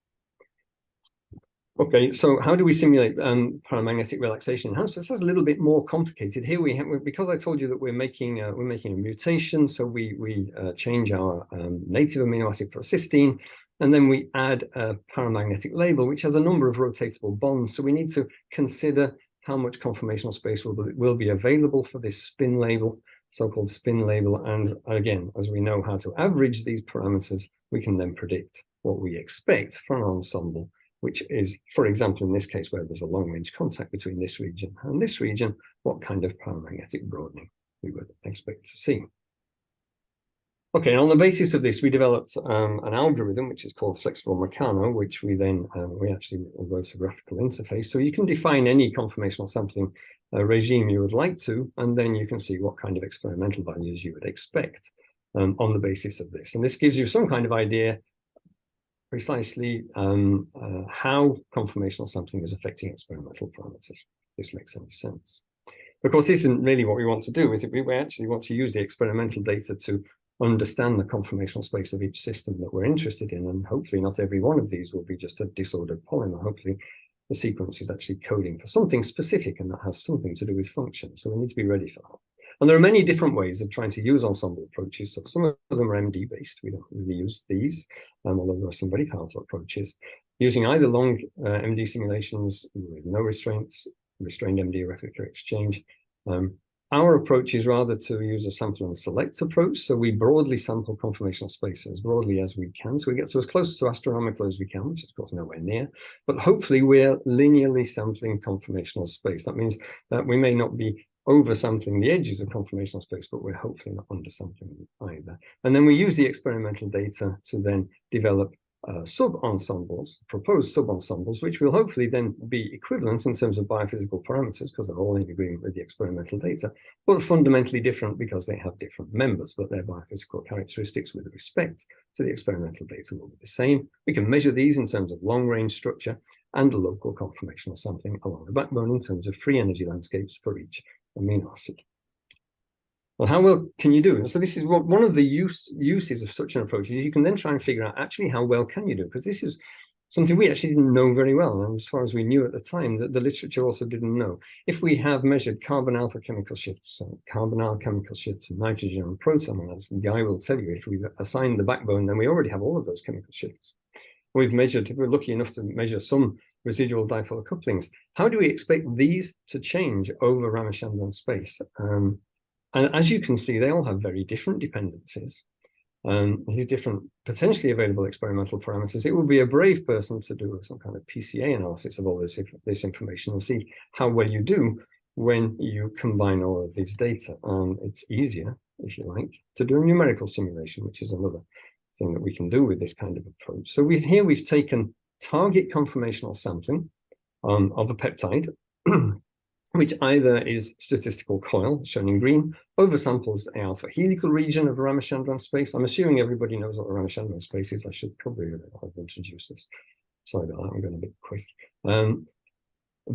Okay, so how do we simulate paramagnetic relaxation enhancements? That's a little bit more complicated. Here we have, because I told you that we're making a mutation, so we change our native amino acid for a cysteine, and then we add a paramagnetic label, which has a number of rotatable bonds. So we need to consider how much conformational space will be available for this spin label, so-called spin label. And again, as we know how to average these parameters, we can then predict what we expect for an ensemble, which is, for example, in this case, where there's a long-range contact between this region and this region, what kind of paramagnetic broadening we would expect to see. Okay, and on the basis of this, we developed an algorithm, which is called flexible Meccano, which we then, we actually wrote a graphical interface. So you can define any conformational sampling regime you would like to, and then you can see what kind of experimental values you would expect on the basis of this. And this gives you some kind of idea precisely how conformational sampling is affecting experimental parameters. If this makes any sense. Of course, this isn't really what we want to do, is it? We actually want to use the experimental data to understand the conformational space of each system that we're interested in, and hopefully not every one of these will be just a disordered polymer. Hopefully the sequence is actually coding for something specific and that has something to do with function. So we need to be ready for that. And there are many different ways of trying to use ensemble approaches. So some of them are MD based. We don't really use these, although there are some very powerful approaches using either long MD simulations with no restraints, restrained MD replica exchange. Our approach is rather to use a sample and select approach. So we broadly sample conformational space as broadly as we can. So we get to as close to astronomical as we can, which is of course nowhere near, but hopefully we're linearly sampling conformational space. That means that we may not be oversampling the edges of conformational space, but we're hopefully not undersampling either. And then we use the experimental data to then develop sub-ensembles, proposed sub-ensembles, which will hopefully then be equivalent in terms of biophysical parameters, because they're all in agreement with the experimental data, but fundamentally different because they have different members, but their biophysical characteristics with respect to the experimental data will be the same. We can measure these in terms of long-range structure and local conformational sampling along the backbone in terms of free energy landscapes for each amino acid. Well, how well can you do? And so this is one of the uses of such an approach is you can then try and figure out actually how well can you do, because this is something we actually didn't know very well. And as far as we knew at the time, that the literature also didn't know. If we have measured carbon alpha chemical shifts, carbonyl chemical shifts, nitrogen and proton, and as Guy will tell you, if we've assigned the backbone, then we already have all of those chemical shifts. We've measured, if we're lucky enough to measure some residual dipole couplings, how do we expect these to change over Ramachandran space? And as you can see, they all have very different dependencies. These different potentially available experimental parameters. It would be a brave person to do some kind of PCA analysis of all this information and see how well you do when you combine all of these data. It's easier, if you like, to do a numerical simulation, which is another thing that we can do with this kind of approach. So here we've taken target conformational sampling of a peptide, which either is statistical coil, shown in green, oversamples the alpha helical region of Ramachandran space. I'm assuming everybody knows what the Ramachandran space is. I should probably have introduced this. Sorry about that, I'm going a bit quick.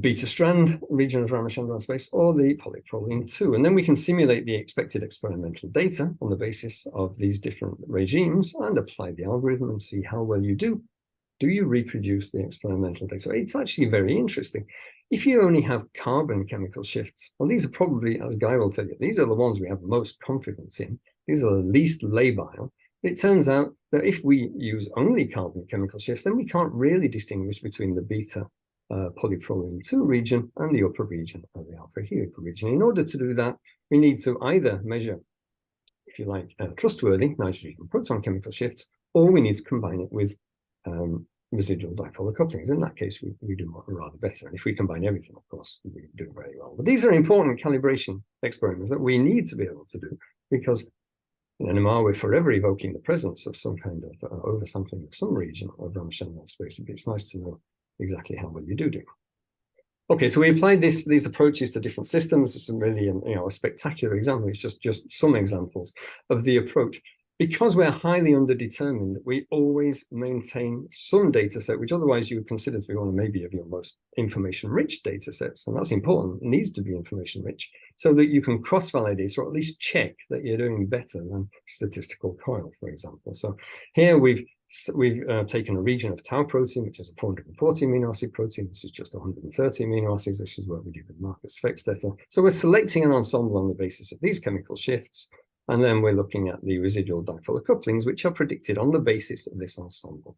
Beta strand region of Ramachandran space, or the polyproline 2. And then we can simulate the expected experimental data on the basis of these different regimes and apply the algorithm and see how well you do. Do you reproduce the experimental data? It's actually very interesting. If you only have carbon chemical shifts, well, these are probably, as Guy will tell you, these are the ones we have most confidence in. These are the least labile. It turns out that if we use only carbon chemical shifts, then we can't really distinguish between the beta polyproline 2 region and the upper region of the alpha helical region. In order to do that, we need to either measure, if you like, trustworthy nitrogen and proton chemical shifts, or we need to combine it with residual dipolar couplings. In that case, we do rather better. And if we combine everything, of course, we do very well. But these are important calibration experiments that we need to be able to do, because in NMR, we're forever evoking the presence of some kind of oversampling of some region of Ramachandran space. It's nice to know exactly how well you do. Okay, so we applied these approaches to different systems. It's really a spectacular example. It's just some examples of the approach. because we're highly underdetermined, we always maintain some data set, which otherwise you would consider to be one maybe of your most information-rich data sets. And that's important. It needs to be information-rich so that you can cross-validate or at least check that you're doing better than statistical COIL, for example. So here we've taken a region of tau protein, which is a 440 amino acid protein. This is just 130 amino acids. This is what we do with Marcus Fix data. So we're selecting an ensemble on the basis of these chemical shifts. And then we're looking at the residual dipolar couplings, which are predicted on the basis of this ensemble.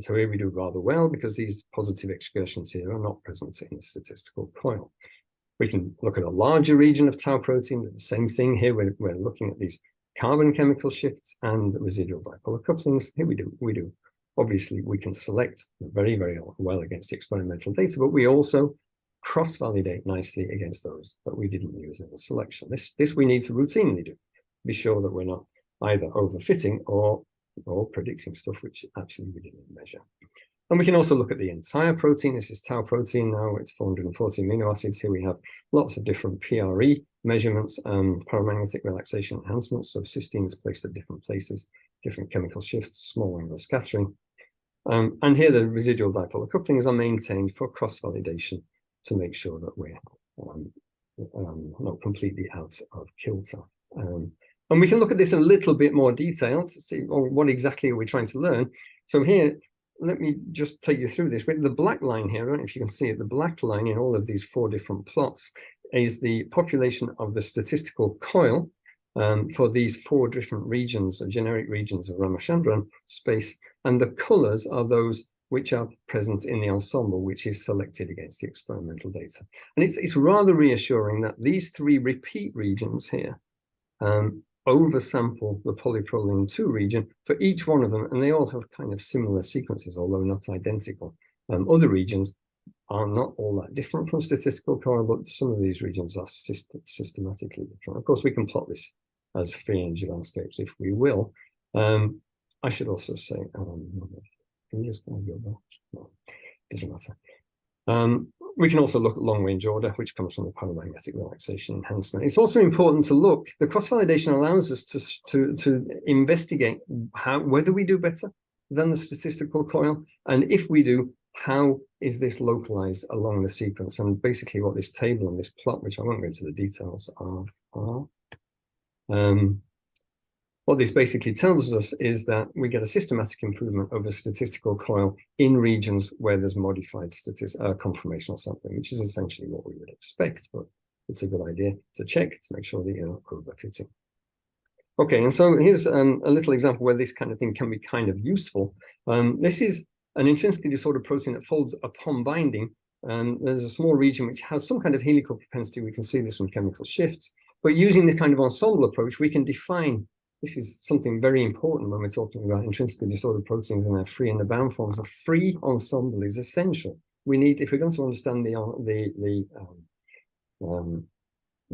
So here we do rather well because these positive excursions here are not present in the statistical COIL. We can look at a larger region of tau protein. The same thing here. We're looking at these carbon chemical shifts and the residual dipolar couplings. Here we do. Obviously, we can select very, very well against the experimental data, but we also cross-validate nicely against those that we didn't use in the selection. This we need to routinely do. Be sure that we're not either overfitting or predicting stuff which actually we didn't measure. And we can also look at the entire protein. This is tau protein now. It's 440 amino acids. Here we have lots of different PRE measurements, paramagnetic relaxation enhancements. So cysteine is placed at different places, different chemical shifts, small angle scattering. And here the residual dipolar couplings are maintained for cross-validation to make sure that we're not completely out of kilter. And we can look at this in a little bit more detail to see what exactly are we trying to learn. So here, let me just take you through this. The black line here, I don't know if you can see it, the black line in all of these 4 different plots is the population of the statistical COIL for these 4 different regions, generic regions of Ramachandran space. And the colors are those which are present in the ensemble, which is selected against the experimental data. And it's rather reassuring that these 3 repeat regions here oversample the polyproline 2 region for each one of them, and they all have kind of similar sequences, although not identical. Other regions are not all that different from statistical COIL, but some of these regions are systematically different. Of course, we can plot this as free energy landscapes if we will. I should also say, can you just go back? No, doesn't matter. We can also look at long-range order, which comes from the paramagnetic relaxation enhancement. It's also important to look, the cross-validation allows us to investigate whether we do better than the statistical COIL, and if we do, how is this localized along the sequence? And basically what this table and this plot, which I won't go into the details of, what this basically tells us is that we get a systematic improvement over statistical COIL in regions where there's modified conformational sampling, which is essentially what we would expect, but it's a good idea to check to make sure that you're not overfitting. Okay, and so here's a little example where this kind of thing can be kind of useful. This is an intrinsically disordered protein that folds upon binding. There's a small region which has some kind of helical propensity. We can see this from chemical shifts, but using this kind of ensemble approach, we can define. This is something very important when we're talking about intrinsically disordered proteins and their free and the bound forms. A free ensemble is essential. We need, if we're going to understand the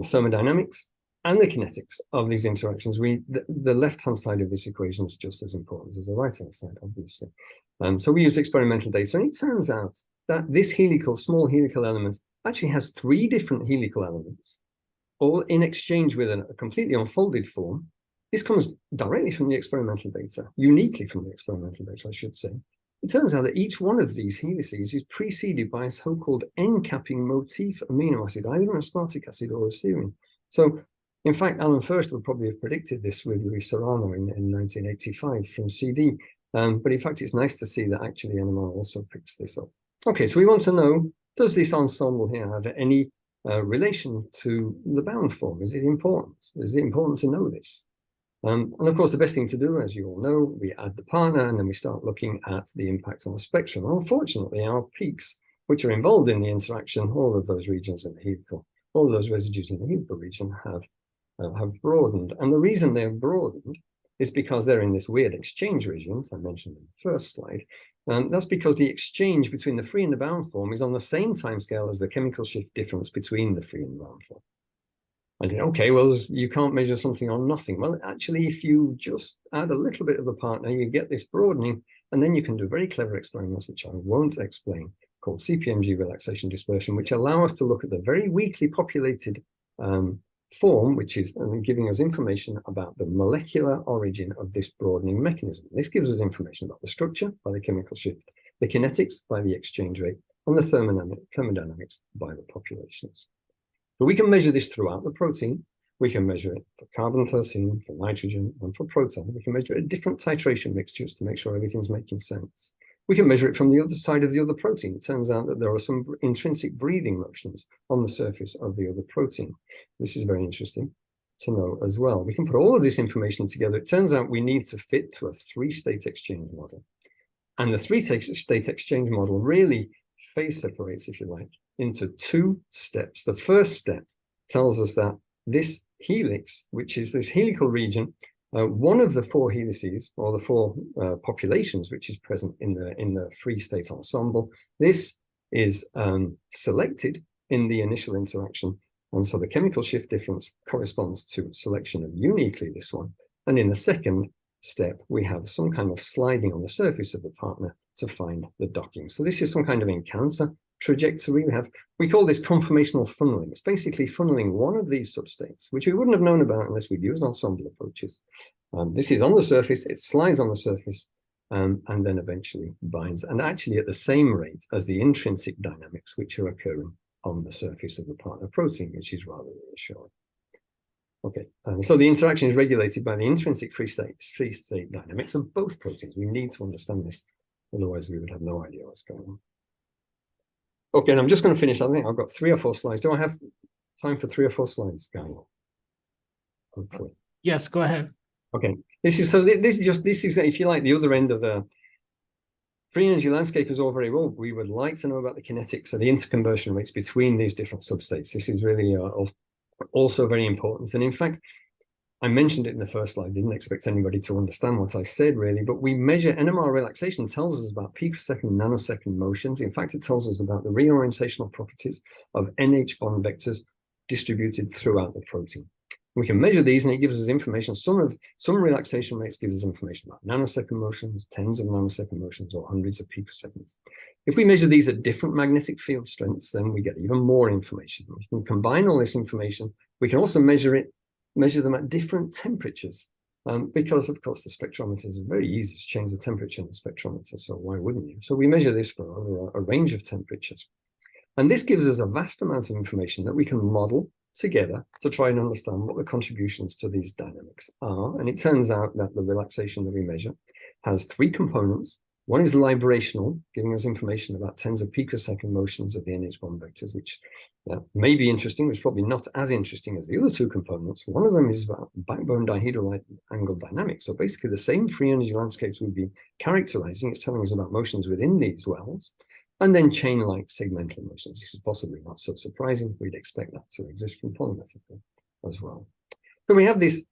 thermodynamics and the kinetics of these interactions, the left-hand side of this equation is just as important as the right-hand side, obviously. So we use experimental data, and it turns out that this small helical element actually has 3 different helical elements, all in exchange with a completely unfolded form. This comes directly from the experimental data, uniquely from the experimental data, I should say. It turns out that each one of these helices is preceded by a so-called end-capping motif amino acid, either an aspartic acid or a serine. So, in fact, Alan First would probably have predicted this with Luis Serrano in 1985 from CD. But in fact, it's nice to see that actually NMR also picks this up. Okay, so we want to know, does this ensemble here have any relation to the bound form? Is it important? Is it important to know this? And of course, the best thing to do, as you all know, we add the partner and then we start looking at the impact on the spectrum. Unfortunately, our peaks, which are involved in the interaction, all of those regions in the helical, all of those residues in the helical region have broadened. And the reason they're broadened is because they're in this weird exchange region, as I mentioned in the first slide. That's because the exchange between the free and the bound form is on the same timescale as the chemical shift difference between the free and the bound form. And okay, well, you can't measure something on nothing. Well, actually, if you just add a little bit of the partner, you get this broadening, and then you can do very clever experiments, which I won't explain, called CPMG relaxation dispersion, which allow us to look at the very weakly populated form, which is giving us information about the molecular origin of this broadening mechanism. This gives us information about the structure by the chemical shift, the kinetics by the exchange rate, and the thermodynamics by the populations. So we can measure this throughout the protein. We can measure it for carbon-13, for nitrogen, and for proton. We can measure it at different titration mixtures to make sure everything's making sense. We can measure it from the other side of the other protein. It turns out that there are some intrinsic breathing motions on the surface of the other protein. This is very interesting to know as well. We can put all of this information together. It turns out we need to fit to a three-state exchange model. And the three-state exchange model really phase separates, if you like, into two steps. The first step tells us that this helix, which is this helical region, one of the four helices, or the four populations, which is present in the free state ensemble, this is selected in the initial interaction, and so the chemical shift difference corresponds to selection of uniquely this one. And in the second step, we have some kind of sliding on the surface of the partner to find the docking. So this is some kind of encounter trajectory. We call this conformational funneling. It's basically funneling one of these substates, which we wouldn't have known about unless we'd used ensemble approaches. This is on the surface, it slides on the surface, and then eventually binds, and actually at the same rate as the intrinsic dynamics which are occurring on the surface of the partner protein, which is rather reassuring. Okay, so the interaction is regulated by the intrinsic free state dynamics of both proteins. We need to understand this, otherwise we would have no idea what's going on. Okay, and I'm just going to finish. I think I've got 3 or 4 slides. Do I have time for 3 or 4 slides, Guy? Hopefully. Yes, go ahead. Okay, this is if you like the other end of the free energy landscape is all very well. We would like to know about the kinetics and the interconversion rates between these different substates. This is really also very important. And in fact, I mentioned it in the first slide, didn't expect anybody to understand what I said really, but we measure NMR relaxation, tells us about picosecond, nanosecond motions. In fact, it tells us about the reorientational properties of NH bond vectors distributed throughout the protein. We can measure these and it gives us information. Some relaxation rates gives us information about nanosecond motions, tens of nanosecond motions, or hundreds of picoseconds. If we measure these at different magnetic field strengths, then we get even more information. We can combine all this information. We can also measure them at different temperatures, because of course the spectrometer is very easy to change the temperature in the spectrometer, so why wouldn't you? So we measure this for a range of temperatures. And this gives us a vast amount of information that we can model together to try and understand what the contributions to these dynamics are. And it turns out that the relaxation that we measure has 3 components. One is librational, giving us information about tens of picosecond motions of the NH bond vectors, which may be interesting, but it's probably not as interesting as the other 2 components. One of them is about backbone dihedral angle dynamics. So basically the same free energy landscapes we'd be characterizing, it's telling us about motions within these wells, and then chain-like segmental motions. This is possibly not so surprising. We'd expect that to exist from polymetry as well. So we have this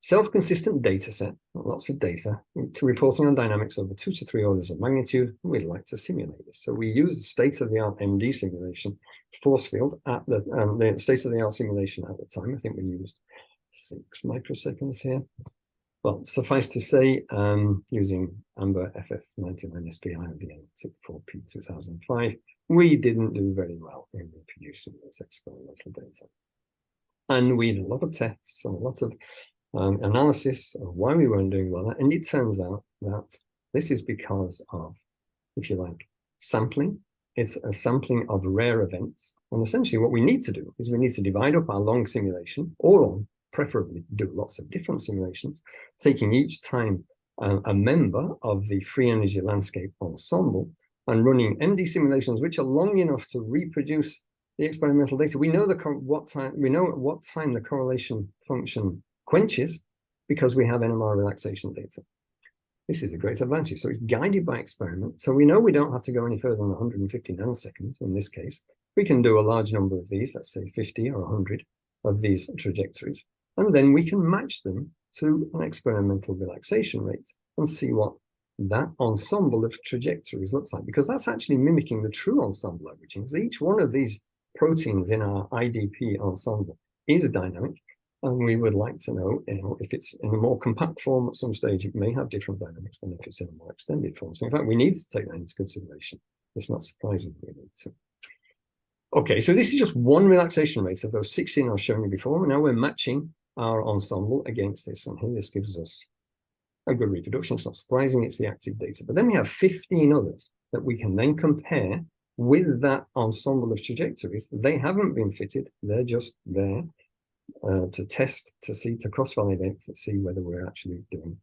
self-consistent data set, lots of data, to reporting on dynamics over 2 to 3 orders of magnitude. We'd like to simulate this. So we use state-of-the-art MD simulation, force field, at the state-of-the-art simulation at the time. I think we used 6 microseconds here. Well, suffice to say, using AMBER FF99 SPI of the NTIP4P 2005, we didn't do very well in reproducing those experimental data. And we did a lot of tests and a lot of analysis of why we weren't doing well. And it turns out that this is because of, if you like, sampling. It's a sampling of rare events. And essentially what we need to do is we need to divide up our long simulation, or preferably do lots of different simulations, taking each time a member of the free energy landscape ensemble and running MD simulations which are long enough to reproduce the experimental data. We know at what time the correlation function quenches because we have NMR relaxation data. This is a great advantage. So it's guided by experiment. So we know we don't have to go any further than 150 nanoseconds in this case. We can do a large number of these, let's say 50 or 100 of these trajectories. And then we can match them to an experimental relaxation rate and see what that ensemble of trajectories looks like, because that's actually mimicking the true ensemble averaging. So each one of these proteins in our IDP ensemble is dynamic, and we would like to know, if it's in a more compact form at some stage, it may have different dynamics than if it's in a more extended form. So in fact, we need to take that into consideration. It's not surprising we need to. Okay, so this is just one relaxation rate of those 16 I was showing you before. Now we're matching our ensemble against this, and here this gives us a good reproduction. It's not surprising, it's the active data. But then we have 15 others that we can then compare with that ensemble of trajectories. They haven't been fitted, they're just there to test, to see, to cross-validate, to see whether we're actually doing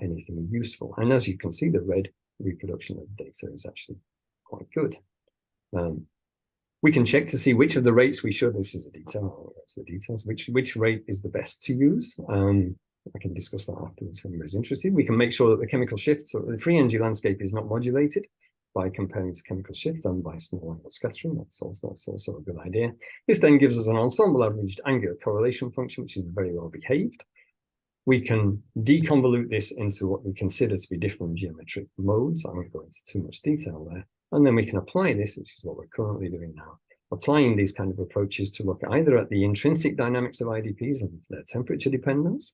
anything useful. And as you can see, the red reproduction of data is actually quite good. We can check to see which of the rates we should, this is a detail, that's the details, which rate is the best to use. I can discuss that afterwards if anybody's interested. We can make sure that the chemical shifts, so the free energy landscape is not modulated by comparing to chemical shifts and by small angle scattering. That's also a good idea. This then gives us an ensemble averaged angular correlation function, which is very well behaved. We can deconvolute this into what we consider to be different geometric modes. I won't go into too much detail there. And then we can apply this, which is what we're currently doing now, applying these kind of approaches to look either at the intrinsic dynamics of IDPs and their temperature dependence,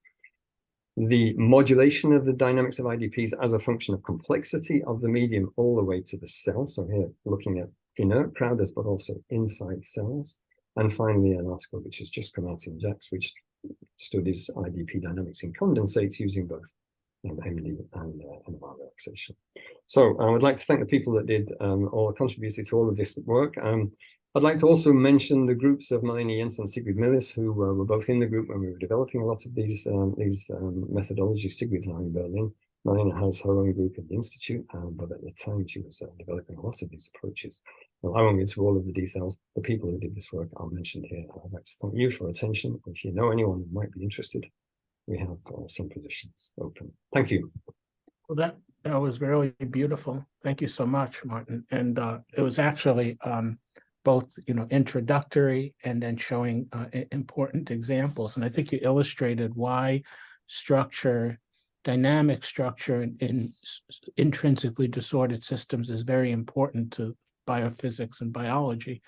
the modulation of the dynamics of IDPs as a function of complexity of the medium all the way to the cell. So here, looking at inert crowders, but also inside cells. And finally, an article which has just come out in JAX, which studies IDP dynamics in condensates using both MD and NMR relaxation. So I would like to thank the people that did or contributed to all of this work. I'd like to also mention the groups of Malene Jensen and Sigrid Millis, who were both in the group when we were developing a lot of these methodologies. Sigrid's now in Berlin. Malene has her own group in the Institute, but at the time she was developing a lot of these approaches. Well, I won't get into all of the details. The people who did this work are mentioned here. I'd like to thank you for your attention. If you know anyone who might be interested, we have some positions open. Thank you. Well, that was really beautiful. Thank you so much, Martin. And it was actually both, introductory and then showing important examples. And I think you illustrated why dynamic structure in intrinsically disordered systems is very important to biophysics and biology.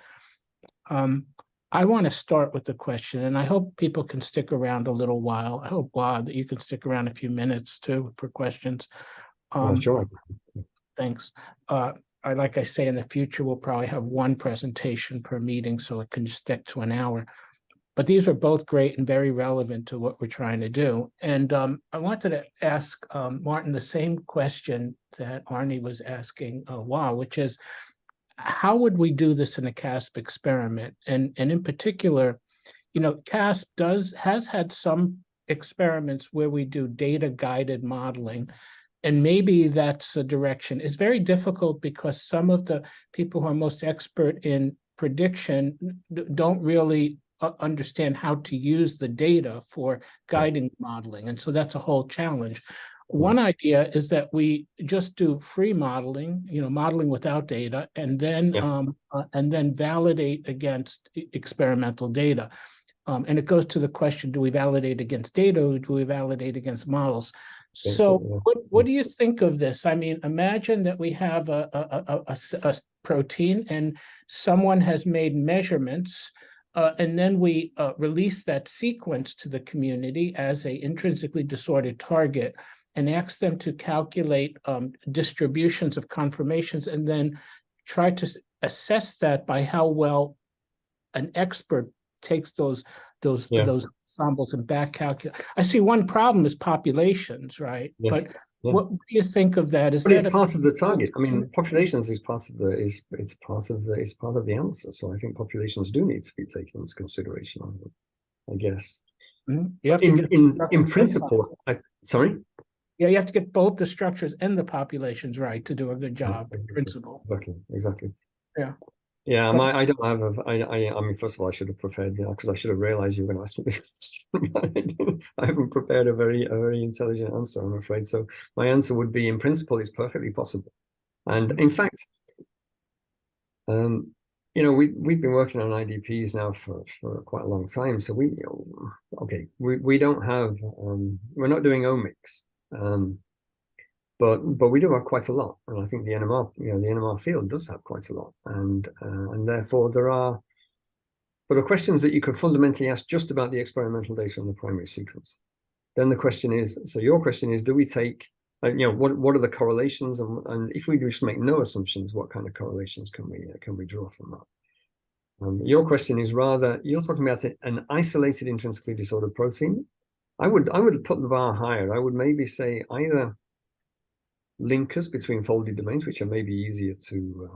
I want to start with the question, and I hope people can stick around a little while. I hope, Wah, that you can stick around a few minutes too for questions. Sure. Thanks. Like I say, in the future, we'll probably have one presentation per meeting, so it can stick to an hour. But these are both great and very relevant to what we're trying to do. And I wanted to ask Martin the same question that Arnie was asking Wah, which is, how would we do this in a CASP experiment? And in particular, CASP has had some experiments where we do data-guided modeling. And maybe that's a direction. It's very difficult because some of the people who are most expert in prediction don't really understand how to use the data for guiding modeling. And so that's a whole challenge. One idea is that we just do free modeling, modeling without data, and then validate against experimental data. And it goes to the question, do we validate against data or do we validate against models? So what do you think of this? I mean, imagine that we have a protein and someone has made measurements and then we release that sequence to the community as a intrinsically disordered target and ask them to calculate distributions of conformations and then try to assess that by how well an expert takes those ensembles and back calculate. I see one problem is populations, right? Yes. But what do you think of that? But it's part of the target. I mean, populations is part of the answer. So I think populations do need to be taken into consideration, I guess. You have to in principle, sorry? Yeah, you have to get both the structures and the populations right to do a good job. In principle. Exactly. Yeah. Yeah, I don't have I mean, first of all, I should have prepared, because I should have realized you were going to ask me this question. I haven't prepared a very intelligent answer, I'm afraid. So my answer would be, in principle, it's perfectly possible. And in fact, we've been working on IDPs now for quite a long time. So we don't have, we're not doing omics. But we do have quite a lot, and I think the NMR field does have quite a lot, and therefore there are questions that you could fundamentally ask just about the experimental data on the primary sequence. Then the question is, so your question is, do we take, what are the correlations, and if we just make no assumptions, what kind of correlations can we draw from Your question is rather, you're talking about an isolated intrinsically disordered protein. I would put the bar higher. I would maybe say either linkers between folded domains, which are maybe easier to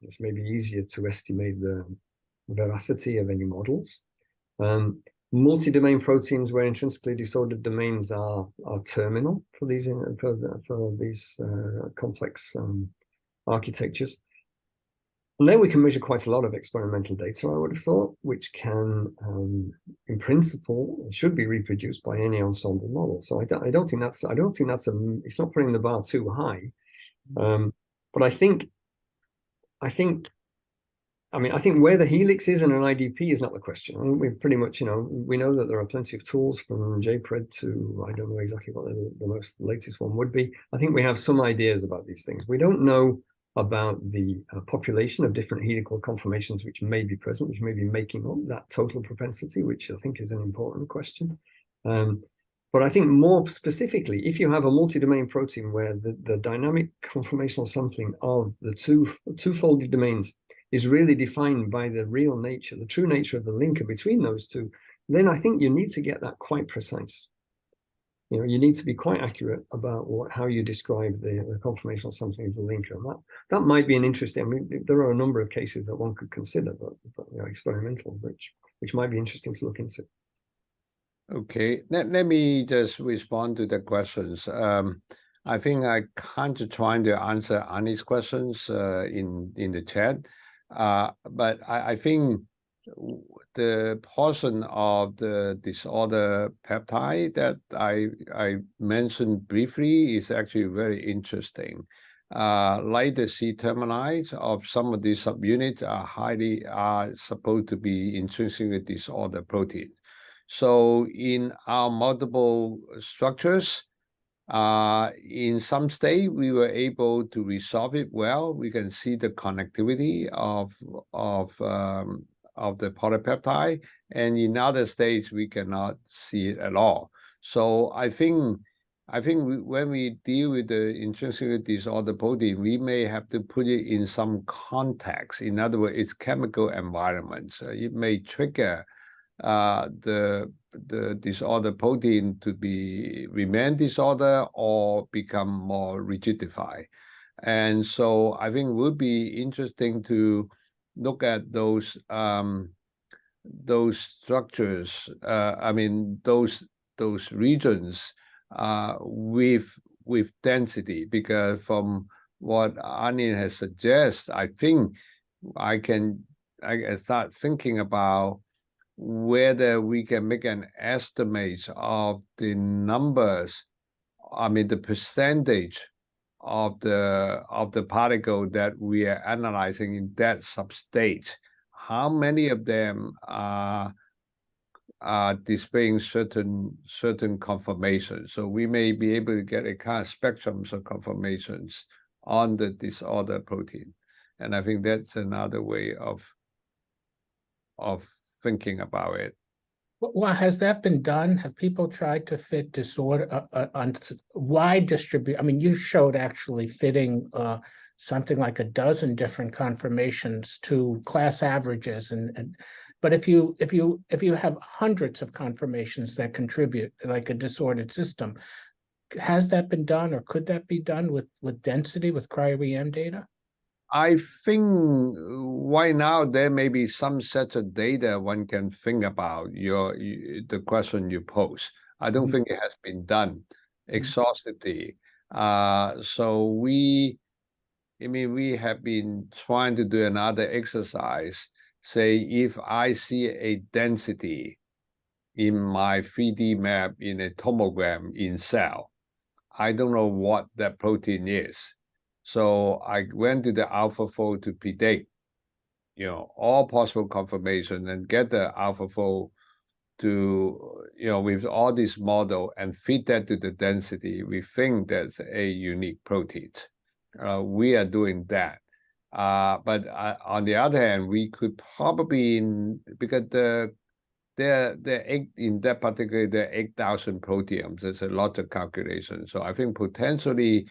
it's maybe easier to estimate the veracity of any models. Multi-domain proteins where intrinsically disordered domains are terminal for these complex architectures. And there we can measure quite a lot of experimental data, I would have thought, which can, in principle, should be reproduced by any ensemble model. So I don't think that's it's not putting the bar too high. But I think where the helix is in an IDP is not the question. I think we pretty much, we know that there are plenty of tools from JPRED to, I don't know exactly what the latest one would be. I think we have some ideas about these things. We don't know about the population of different helical conformations which may be present, which may be making up that total propensity, which I think is an important question. But I think more specifically, if you have a multi-domain protein where the dynamic conformational sampling of the two folded domains is really defined by the real nature, the true nature of the linker between those two, then I think you need to get that quite precise. You need to be quite accurate about how you describe the conformational sampling of the linker. And that might be an interesting, there are a number of cases that one could consider, but experimental, which might be interesting to look into. Okay, let me just respond to the questions. I think I kind of trying to answer Annie's questions in the chat, but I think the portion of the disorder peptide that I mentioned briefly is actually very interesting. Like the C-termini of some of these subunits are supposed to be intrinsically disordered proteins. So in our multiple structures, in some state, we were able to resolve it well. We can see the connectivity of the polypeptide, and in other states, we cannot see it at all. So I think when we deal with the intrinsically disordered protein, we may have to put it in some context. In other words, its chemical environment. It may trigger the disordered protein to remain disorder or become more rigidified. And so I think it would be interesting to look at those structures. Those regions with density, because from what Annie has suggested, I think I can start thinking about whether we can make an estimate of the numbers, the percentage of the particle that we are analyzing in that substate. How many of them are displaying certain conformations? So we may be able to get a kind of spectrums of conformations on the disorder protein. And I think that's another way of thinking about it. Well, has that been done? Have people tried to fit disorder on wide distribution? I mean, you showed actually fitting something like a dozen different conformations to class averages, but if you have hundreds of conformations that contribute, like a disordered system, has that been done, or could that be done with density, with cryo-EM data? I think right now there may be some set of data one can think about the question you pose. I don't think it has been done exhaustively. So we have been trying to do another exercise. Say, if I see a density in my 3D map in a tomogram in cell, I don't know what that protein is. So I went to the AlphaFold to predict, all possible conformation and get the AlphaFold to, with all this model and fit that to the density. We think that's a unique protein. We are doing that. But on the other hand, we could probably, because in that particular, there are 8,000 proteomes. There's a lot of calculation. So I think potentially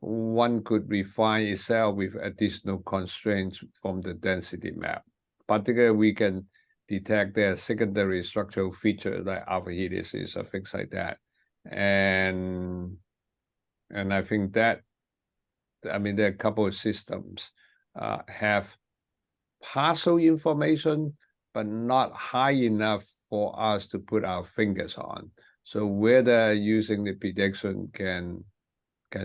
one could refine itself with additional constraints from the density map. particularly we can detect their secondary structural features like alpha helices or things like that. And I think that, I mean, there are a couple of systems have partial information, but not high enough for us to put our fingers on. So whether using the prediction can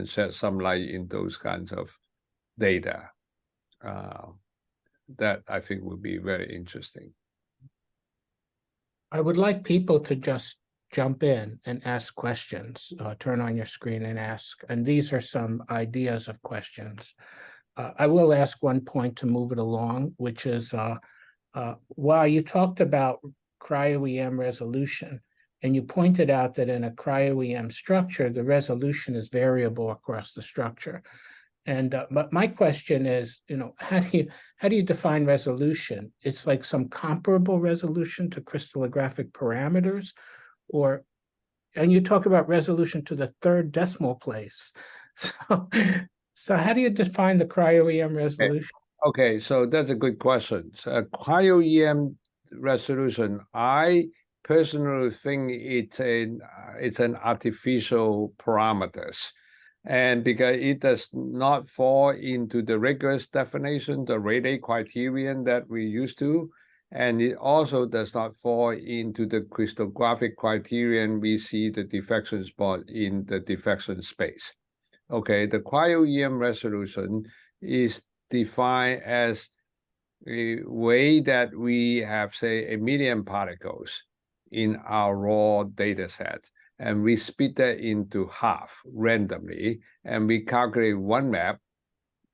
shed some light in those kinds of data, that I think would be very interesting. I would like people to just jump in and ask questions. Turn on your screen and ask. And these are some ideas of questions. I will ask one point to move it along, which is, while you talked about cryo-EM resolution, and you pointed out that in a cryo-EM structure, the resolution is variable across the structure. And but my question is, how do you define resolution? It's like some comparable resolution to crystallographic parameters, and you talk about resolution to the third decimal place. So how do you define the cryo-EM resolution? Okay, so that's a good question. So cryo-EM resolution, I personally think it's an artificial parameters. And because it does not fall into the rigorous definition, the Rayleigh criterion that we used to, and it also does not fall into the crystallographic criterion we see the diffraction spot in the diffraction space. Okay, the cryo-EM resolution is defined as a way that we have, say, 1 million particles in our raw data set, and we split that into half randomly, and we calculate one map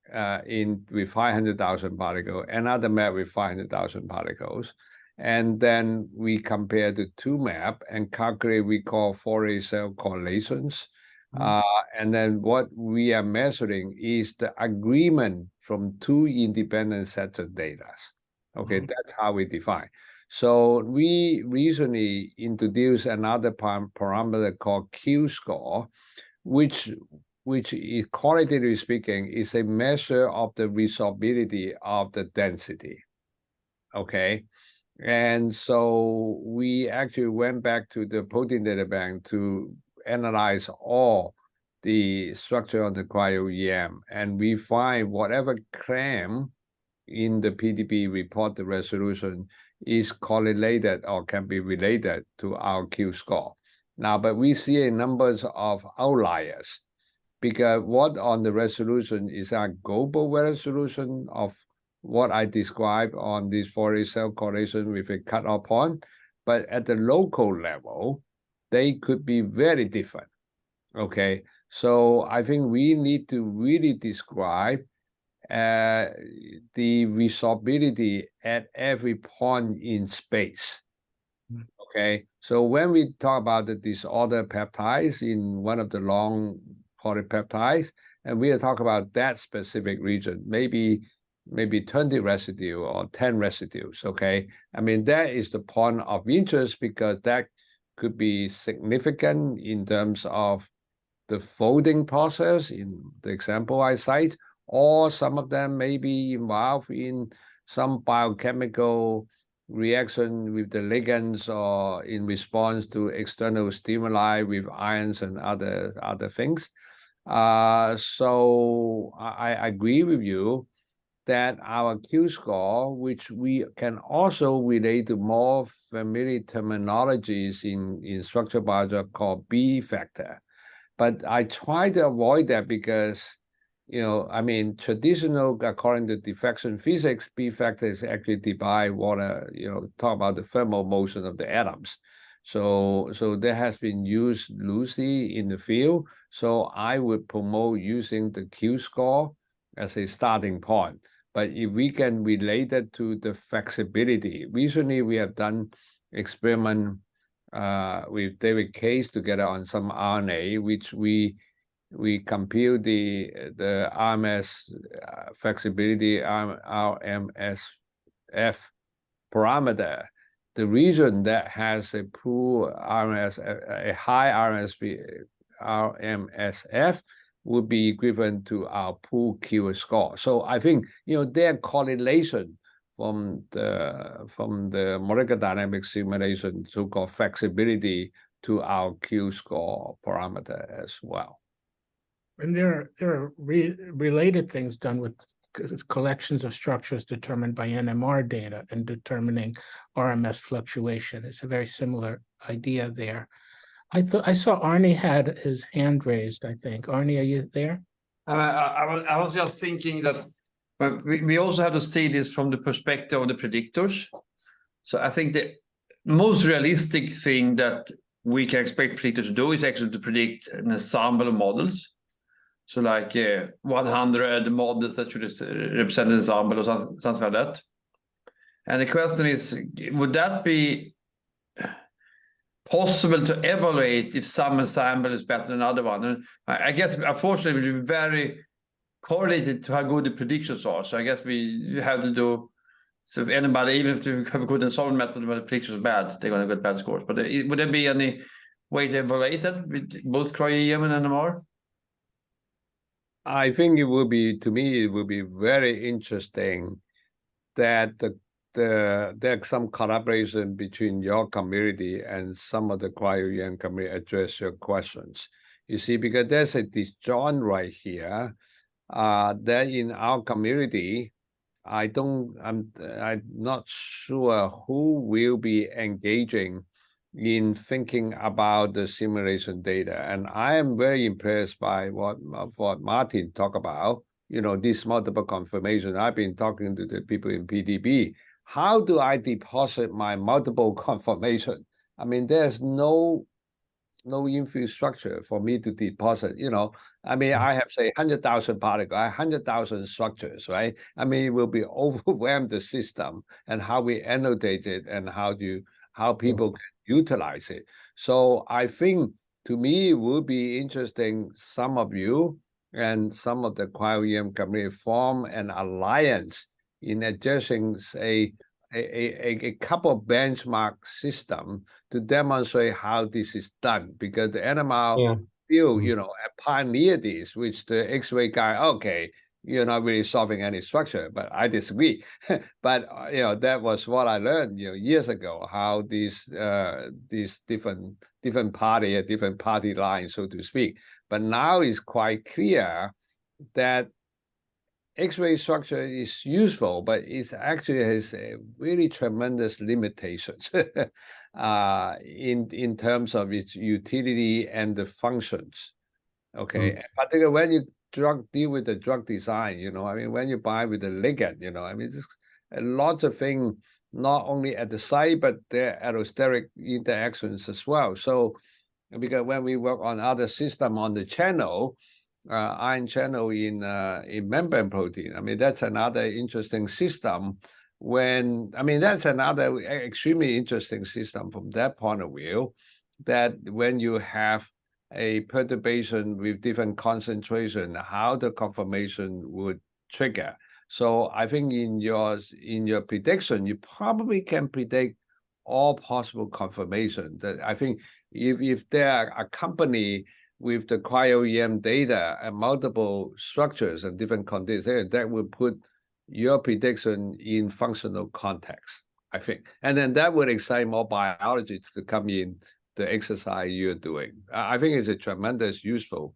with 500,000 particles, another map with 500,000 particles, and then we compare the two maps and calculate we call Fourier cell correlations. And then what we are measuring is the agreement from two independent sets of data. Okay, that's how we define. So we recently introduced another parameter called Q-score, which is, qualitatively speaking, is a measure of the resolvability of the density. Okay, and so we actually went back to the protein data bank to analyze all the structure of the cryo-EM, and we find whatever claim in the PDB report, the resolution is correlated or can be related to our Q-score. Now, but we see a numbers of outliers, because what on the resolution is our global resolution of what I described on this Fourier cell correlation with a cutoff point, but at the local level, they could be very different. Okay, so I think we need to really describe the resolvability at every point in space. Okay, so when we talk about the disorder peptides in one of the long polypeptides, and we are talking about that specific region, maybe 20 residue or 10 residues. Okay, I mean, that is the point of interest, because that could be significant in terms of the folding process in the example I cite, or some of them may be involved in some biochemical reaction with the ligands or in response to external stimuli with ions and other things. So I agree with you that our Q-score, which we can also relate to more familiar terminologies in structural biology called B factor. But I try to avoid that because, I mean, traditional, according to diffraction physics, B factor is actually divide water, talk about the thermal motion of the atoms. So that has been used loosely in the field. So I would promote using the Q-score as a starting point. But if we can relate it to the flexibility, recently we have done experiment with David Case together on some RNA, which we compute the RMS flexibility, RMSF parameter. The region that has a poor a high RMSF would be equivalent to our pool Q score. So I think, their correlation the molecular dynamics simulation, so-called flexibility, to our Q-score parameter as well. And there are related things done with collections of structures determined by NMR data and determining RMS fluctuation. It's a very similar idea there. I saw Arnie had his hand raised, I think. Arnie, are you there? I was just thinking that we also have to see this from the perspective of the predictors. So I think the most realistic thing that we can expect predictors to do is actually to predict an ensemble of models. So like 100 models that should represent an ensemble or something like that. And the question is, would that be possible to evaluate if some ensemble is better than another one? And I guess, unfortunately, it would be very correlated to how good the predictions are. So I guess we have to do, so if anybody, even if you have a good ensemble method, but the predictions are bad, they're going to get bad scores. But would there be any way to evaluate that with both cryoEM and NMR? I think it will be, to me, it will be very interesting that there's some collaboration between your community and some of the cryoEM community address your questions. You see, because there's a disjoint right here that in our community, I'm not sure who will be engaging in thinking about the simulation data. And I am very impressed by what Martin talked about, this multiple confirmation. I've been talking to the people in PDB. How do I deposit my multiple confirmation? I mean, there's no infrastructure for me to deposit, I mean, I have, say, 100,000 particles, 100,000 structures, right? I mean, it will be overwhelm the system and how we annotate it and how people can utilize it. So I think, to me, it would be interesting, some of you and some of the cryoEM community form an alliance in addressing, say, a couple of benchmark system to demonstrate how this is done, because the NMR field, pioneered this, which the X-ray guy, okay, you're not really solving any structure, but I disagree. But that was what I learned years ago, how these different party lines, so to speak. But now it's quite clear that X-ray structure is useful, but it actually has a really tremendous limitations in terms of its utility and the functions. Okay, particularly when you deal with the drug design, I mean, when you buy with the ligand, I mean, there's a lot of things, not only at the site, but their allosteric interactions as well. So, because when we work on other system on the channel, ion channel in membrane protein, I mean, that's another interesting system. That's another extremely interesting system from that point of view, that when you have a perturbation with different concentration, how the conformation would trigger. So I think in your prediction, you probably can predict all possible conformation. That I think if there are a company with the cryoEM data and multiple structures and different conditions, that would put your prediction in functional context, I think. And then that would excite more biology to come in the exercise you're doing. I think it's a tremendous useful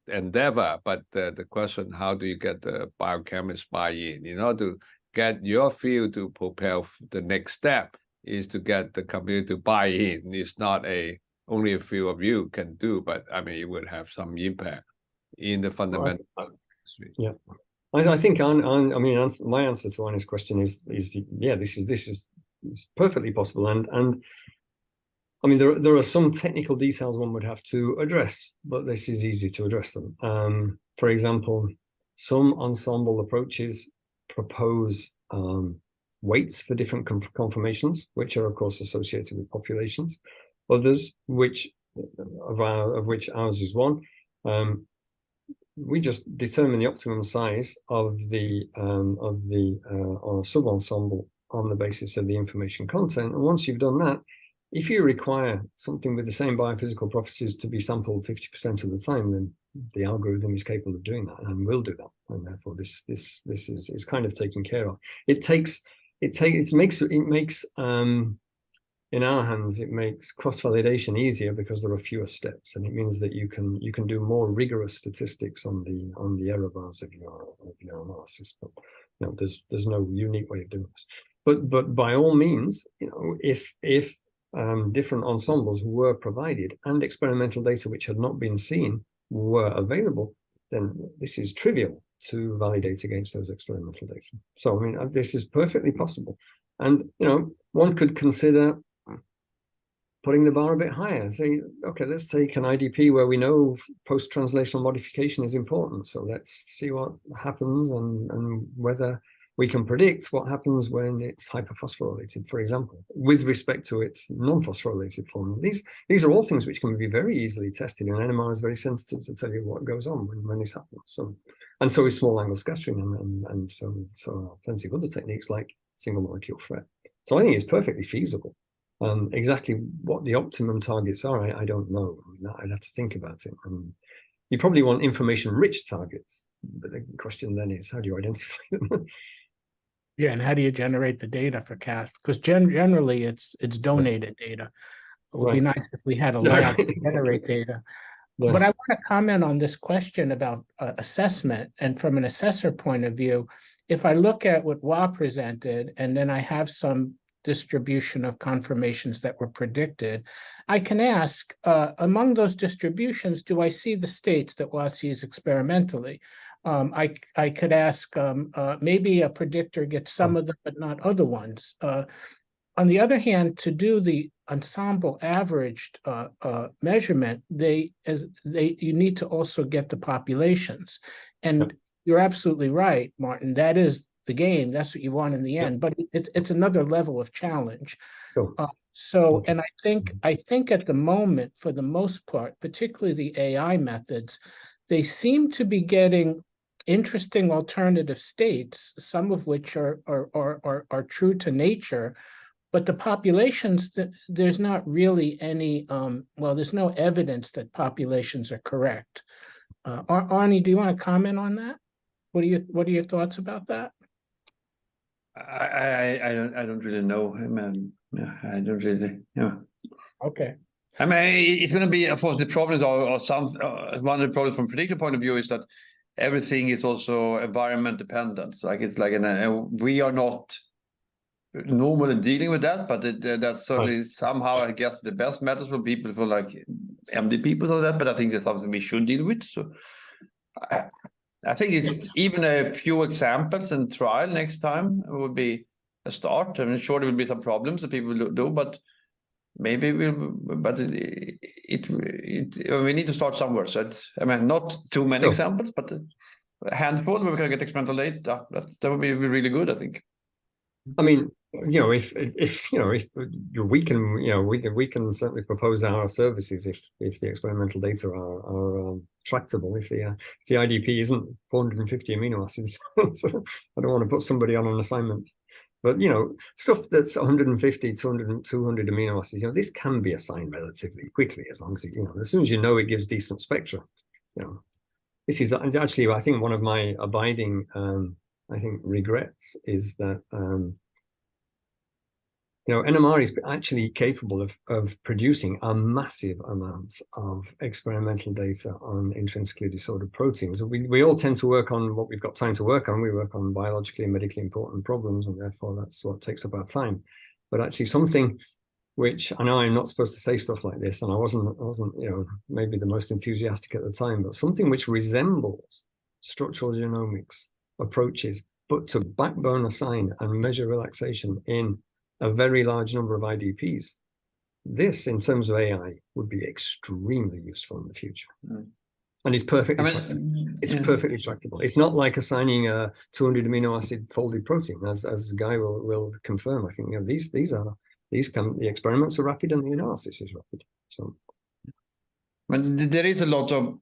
endeavor, but the question, how do you get the biochemists buy-in? To get your field to propel the next step is to get the community to buy in. It's not only a few of you can do, but I mean, it would have some impact in the fundamental. Yeah. I think my answer to Anna's question is yeah, this is perfectly possible, and I mean there are some technical details one would have to address, but this is easy to address them. For example, some ensemble approaches propose weights for different conformations, which are of course associated with populations. Others, which ours is one, we just determine the optimum size of the sub-ensemble on the basis of the information content. And once you've done that, if you require something with the same biophysical properties to be sampled 50% of the time, then the algorithm is capable of doing that and will do that. And therefore this is kind of taken care of. It makes in our hands, it makes cross-validation easier because there are fewer steps, and it means that you can do more rigorous statistics on the error bars of your analysis. But you know, there's no unique way of doing this. But by all means, you know, if different ensembles were provided and experimental data which had not been seen were available, then this is trivial to validate against those experimental data. So I mean, this is perfectly possible, and you know, one could consider putting the bar a bit higher. Say, okay, let's take an IDP where we know post-translational modification is important. So let's see what happens and whether we can predict what happens when it's hyperphosphorylated, for example, with respect to its non-phosphorylated form. These are all things which can be very easily tested, and NMR is very sensitive to tell you what goes on when this happens. So, and so is small angle scattering, and so are plenty of other techniques like single molecule FRET. So I think it's perfectly feasible. Exactly what the optimum targets are, I don't know. I mean, I'd have to think about it. You probably want information-rich targets, but the question then is, how do you identify them? Yeah, and how do you generate the data for CASP? Because generally it's donated data. It would be nice if we had a lab to generate data. Yeah. But I want to comment on this question about assessment, and from an assessor point of view, if I look at what Wah presented, and then I have some distribution of conformations that were predicted, I can ask, among those distributions, do I see the states that Wah sees experimentally? I could ask, maybe a predictor gets some of them, but not other ones. On the other hand, to do the ensemble averaged measurement, you need to also get the populations. And you're absolutely right, Martin, that is the game. That's what you want in the end, but it's another level of challenge. And I think at the moment, for the most part, particularly the AI methods, they seem to be getting interesting alternative states, some of which are true to nature, but the populations, there's not really any, there's no evidence that populations are correct. Arnie, do you want to comment on that? What are your thoughts about that? I don't really know. I mean, I don't really. Yeah. Okay. I mean, it's going to be, of course, the problems are some. One of the problems from predictor point of view is that everything is also environment dependent. Like it's like we are not normally dealing with that, but that's certainly somehow, I guess, the best methods for people, for like MD people or that. But I think that's something we should deal with. So I think it's even a few examples and trial next time would be a start. I mean, sure, there will be some problems that people will do, but maybe we need to start somewhere. So it's, I mean, not too many examples, but a handful where we can get experimental data. That would be really good, I think. I mean, you know, if we can certainly propose our services if the experimental data are tractable. If the IDP isn't 450 amino acids, so I don't want to put somebody on an assignment. But you know, stuff that's 150, 200 amino acids, you know, this can be assigned relatively quickly, as long as as soon as you know it gives decent spectra. You know, this is actually, I think, one of my abiding regrets is that NMR is actually capable of producing a massive amount of experimental data on intrinsically disordered proteins. We all tend to work on what we've got time to work on. We work on biologically and medically important problems, and therefore that's what takes up our time. But actually something which, I know I'm not supposed to say stuff like this, and I wasn't maybe the most enthusiastic at the time, but something which resembles structural genomics approaches, but to backbone assign and measure relaxation in a very large number of IDPs. This, in terms of AI, would be extremely useful in the future. And it's perfectly tractable. It's perfectly tractable. It's not like assigning a 200 amino acid folded protein, as Guy will confirm. I think the experiments are rapid and the analysis is rapid. So, but there is a lot of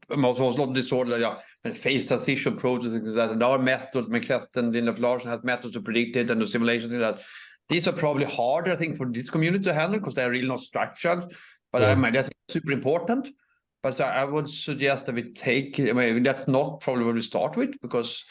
disorder, phase transition proteins that there are methods. McCleston, Lindorff Larsen has methods to predict it, and the simulations like that. These are probably harder, I think, for this community to handle because they're really not structured. But Yeah. I think it's super important. But I would suggest that we take, I mean, that's not probably what we start with because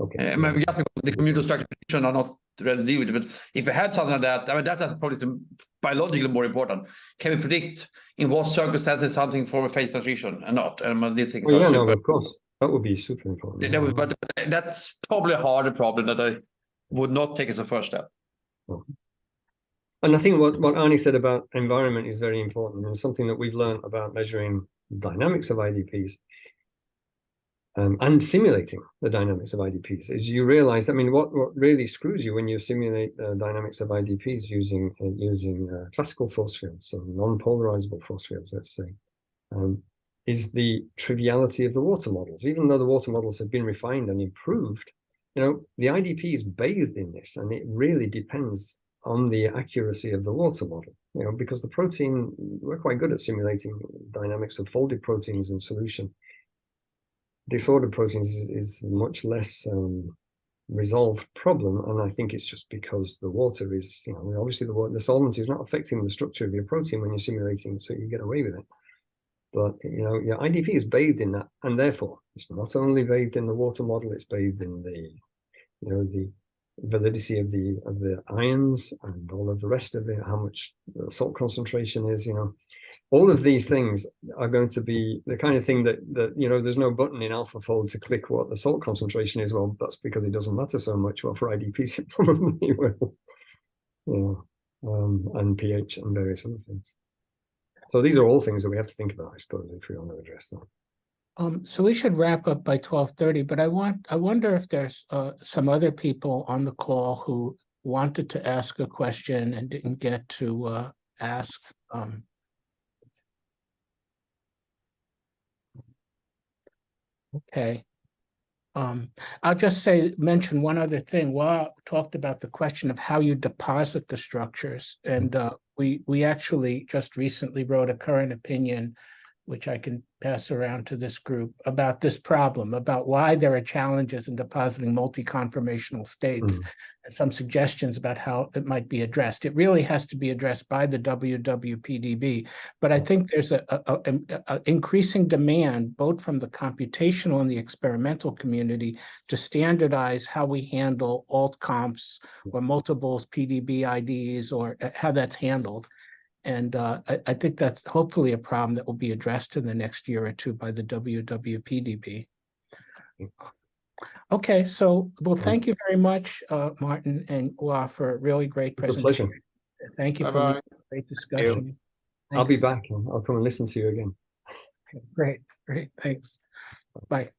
Okay. maybe just because the community structure are not ready to deal with it. But if we had something like that, I mean, that's probably some biologically more important. Can we predict in what circumstances something for a phase transition and not? And these things Well, are yeah, super. no, of course. That would be super important. That would, but that's probably a harder problem that I would not take as a first step. And I think what Arnie said about environment is very important, and something that we've learned about measuring dynamics of IDPs and simulating the dynamics of IDPs is you realize, I mean, what really screws you when you simulate the dynamics of IDPs using classical force fields, so non-polarizable force fields, let's say, is the triviality of the water models. Even though the water models have been refined and improved, you know, the IDP is bathed in this, and it really depends on the accuracy of the water model, you know, because the protein, we're quite good at simulating dynamics of folded proteins in solution. Disordered proteins is much less resolved problem, and I think it's just because the water is, you know, obviously the solvent is not affecting the structure of your protein when you're simulating, so you get away with it. But, you know, your IDP is bathed in that, and therefore it's not only bathed in the water model, it's bathed in the, you know, the validity of the ions and all of the rest of it, how much the salt concentration is, you know. All of these things are going to be the kind of thing that you know, there's no button in AlphaFold to click what the salt concentration is. Well, that's because it doesn't matter so much. Well, for IDPs, it probably will, you know, and pH and various other things. So these are all things that we have to think about, I suppose, if we want to address them. So we should wrap up by 12:30, but I wonder if there's some other people on the call who wanted to ask a question and didn't get to ask. Okay. I'll just mention one other thing. Wah talked about the question of how you deposit the structures, and we actually just recently wrote a current opinion, which I can pass around to this group, about this problem, about why there are challenges in depositing multi-conformational states, and some suggestions about how it might be addressed. It really has to be addressed by the WWPDB, but I think there's a increasing demand, both from the computational and the experimental community, to standardize how we handle alt-comps or multiples PDB IDs, or how that's handled. And I think that's hopefully a problem that will be addressed in the next year or two by the WWPDB. Okay, so, well, thank you very much, Martin and Wah, for a really great presentation. Pleasure. Thank you for a great discussion. I'll be back. I'll come and listen to you again. Okay, great, thanks. Bye.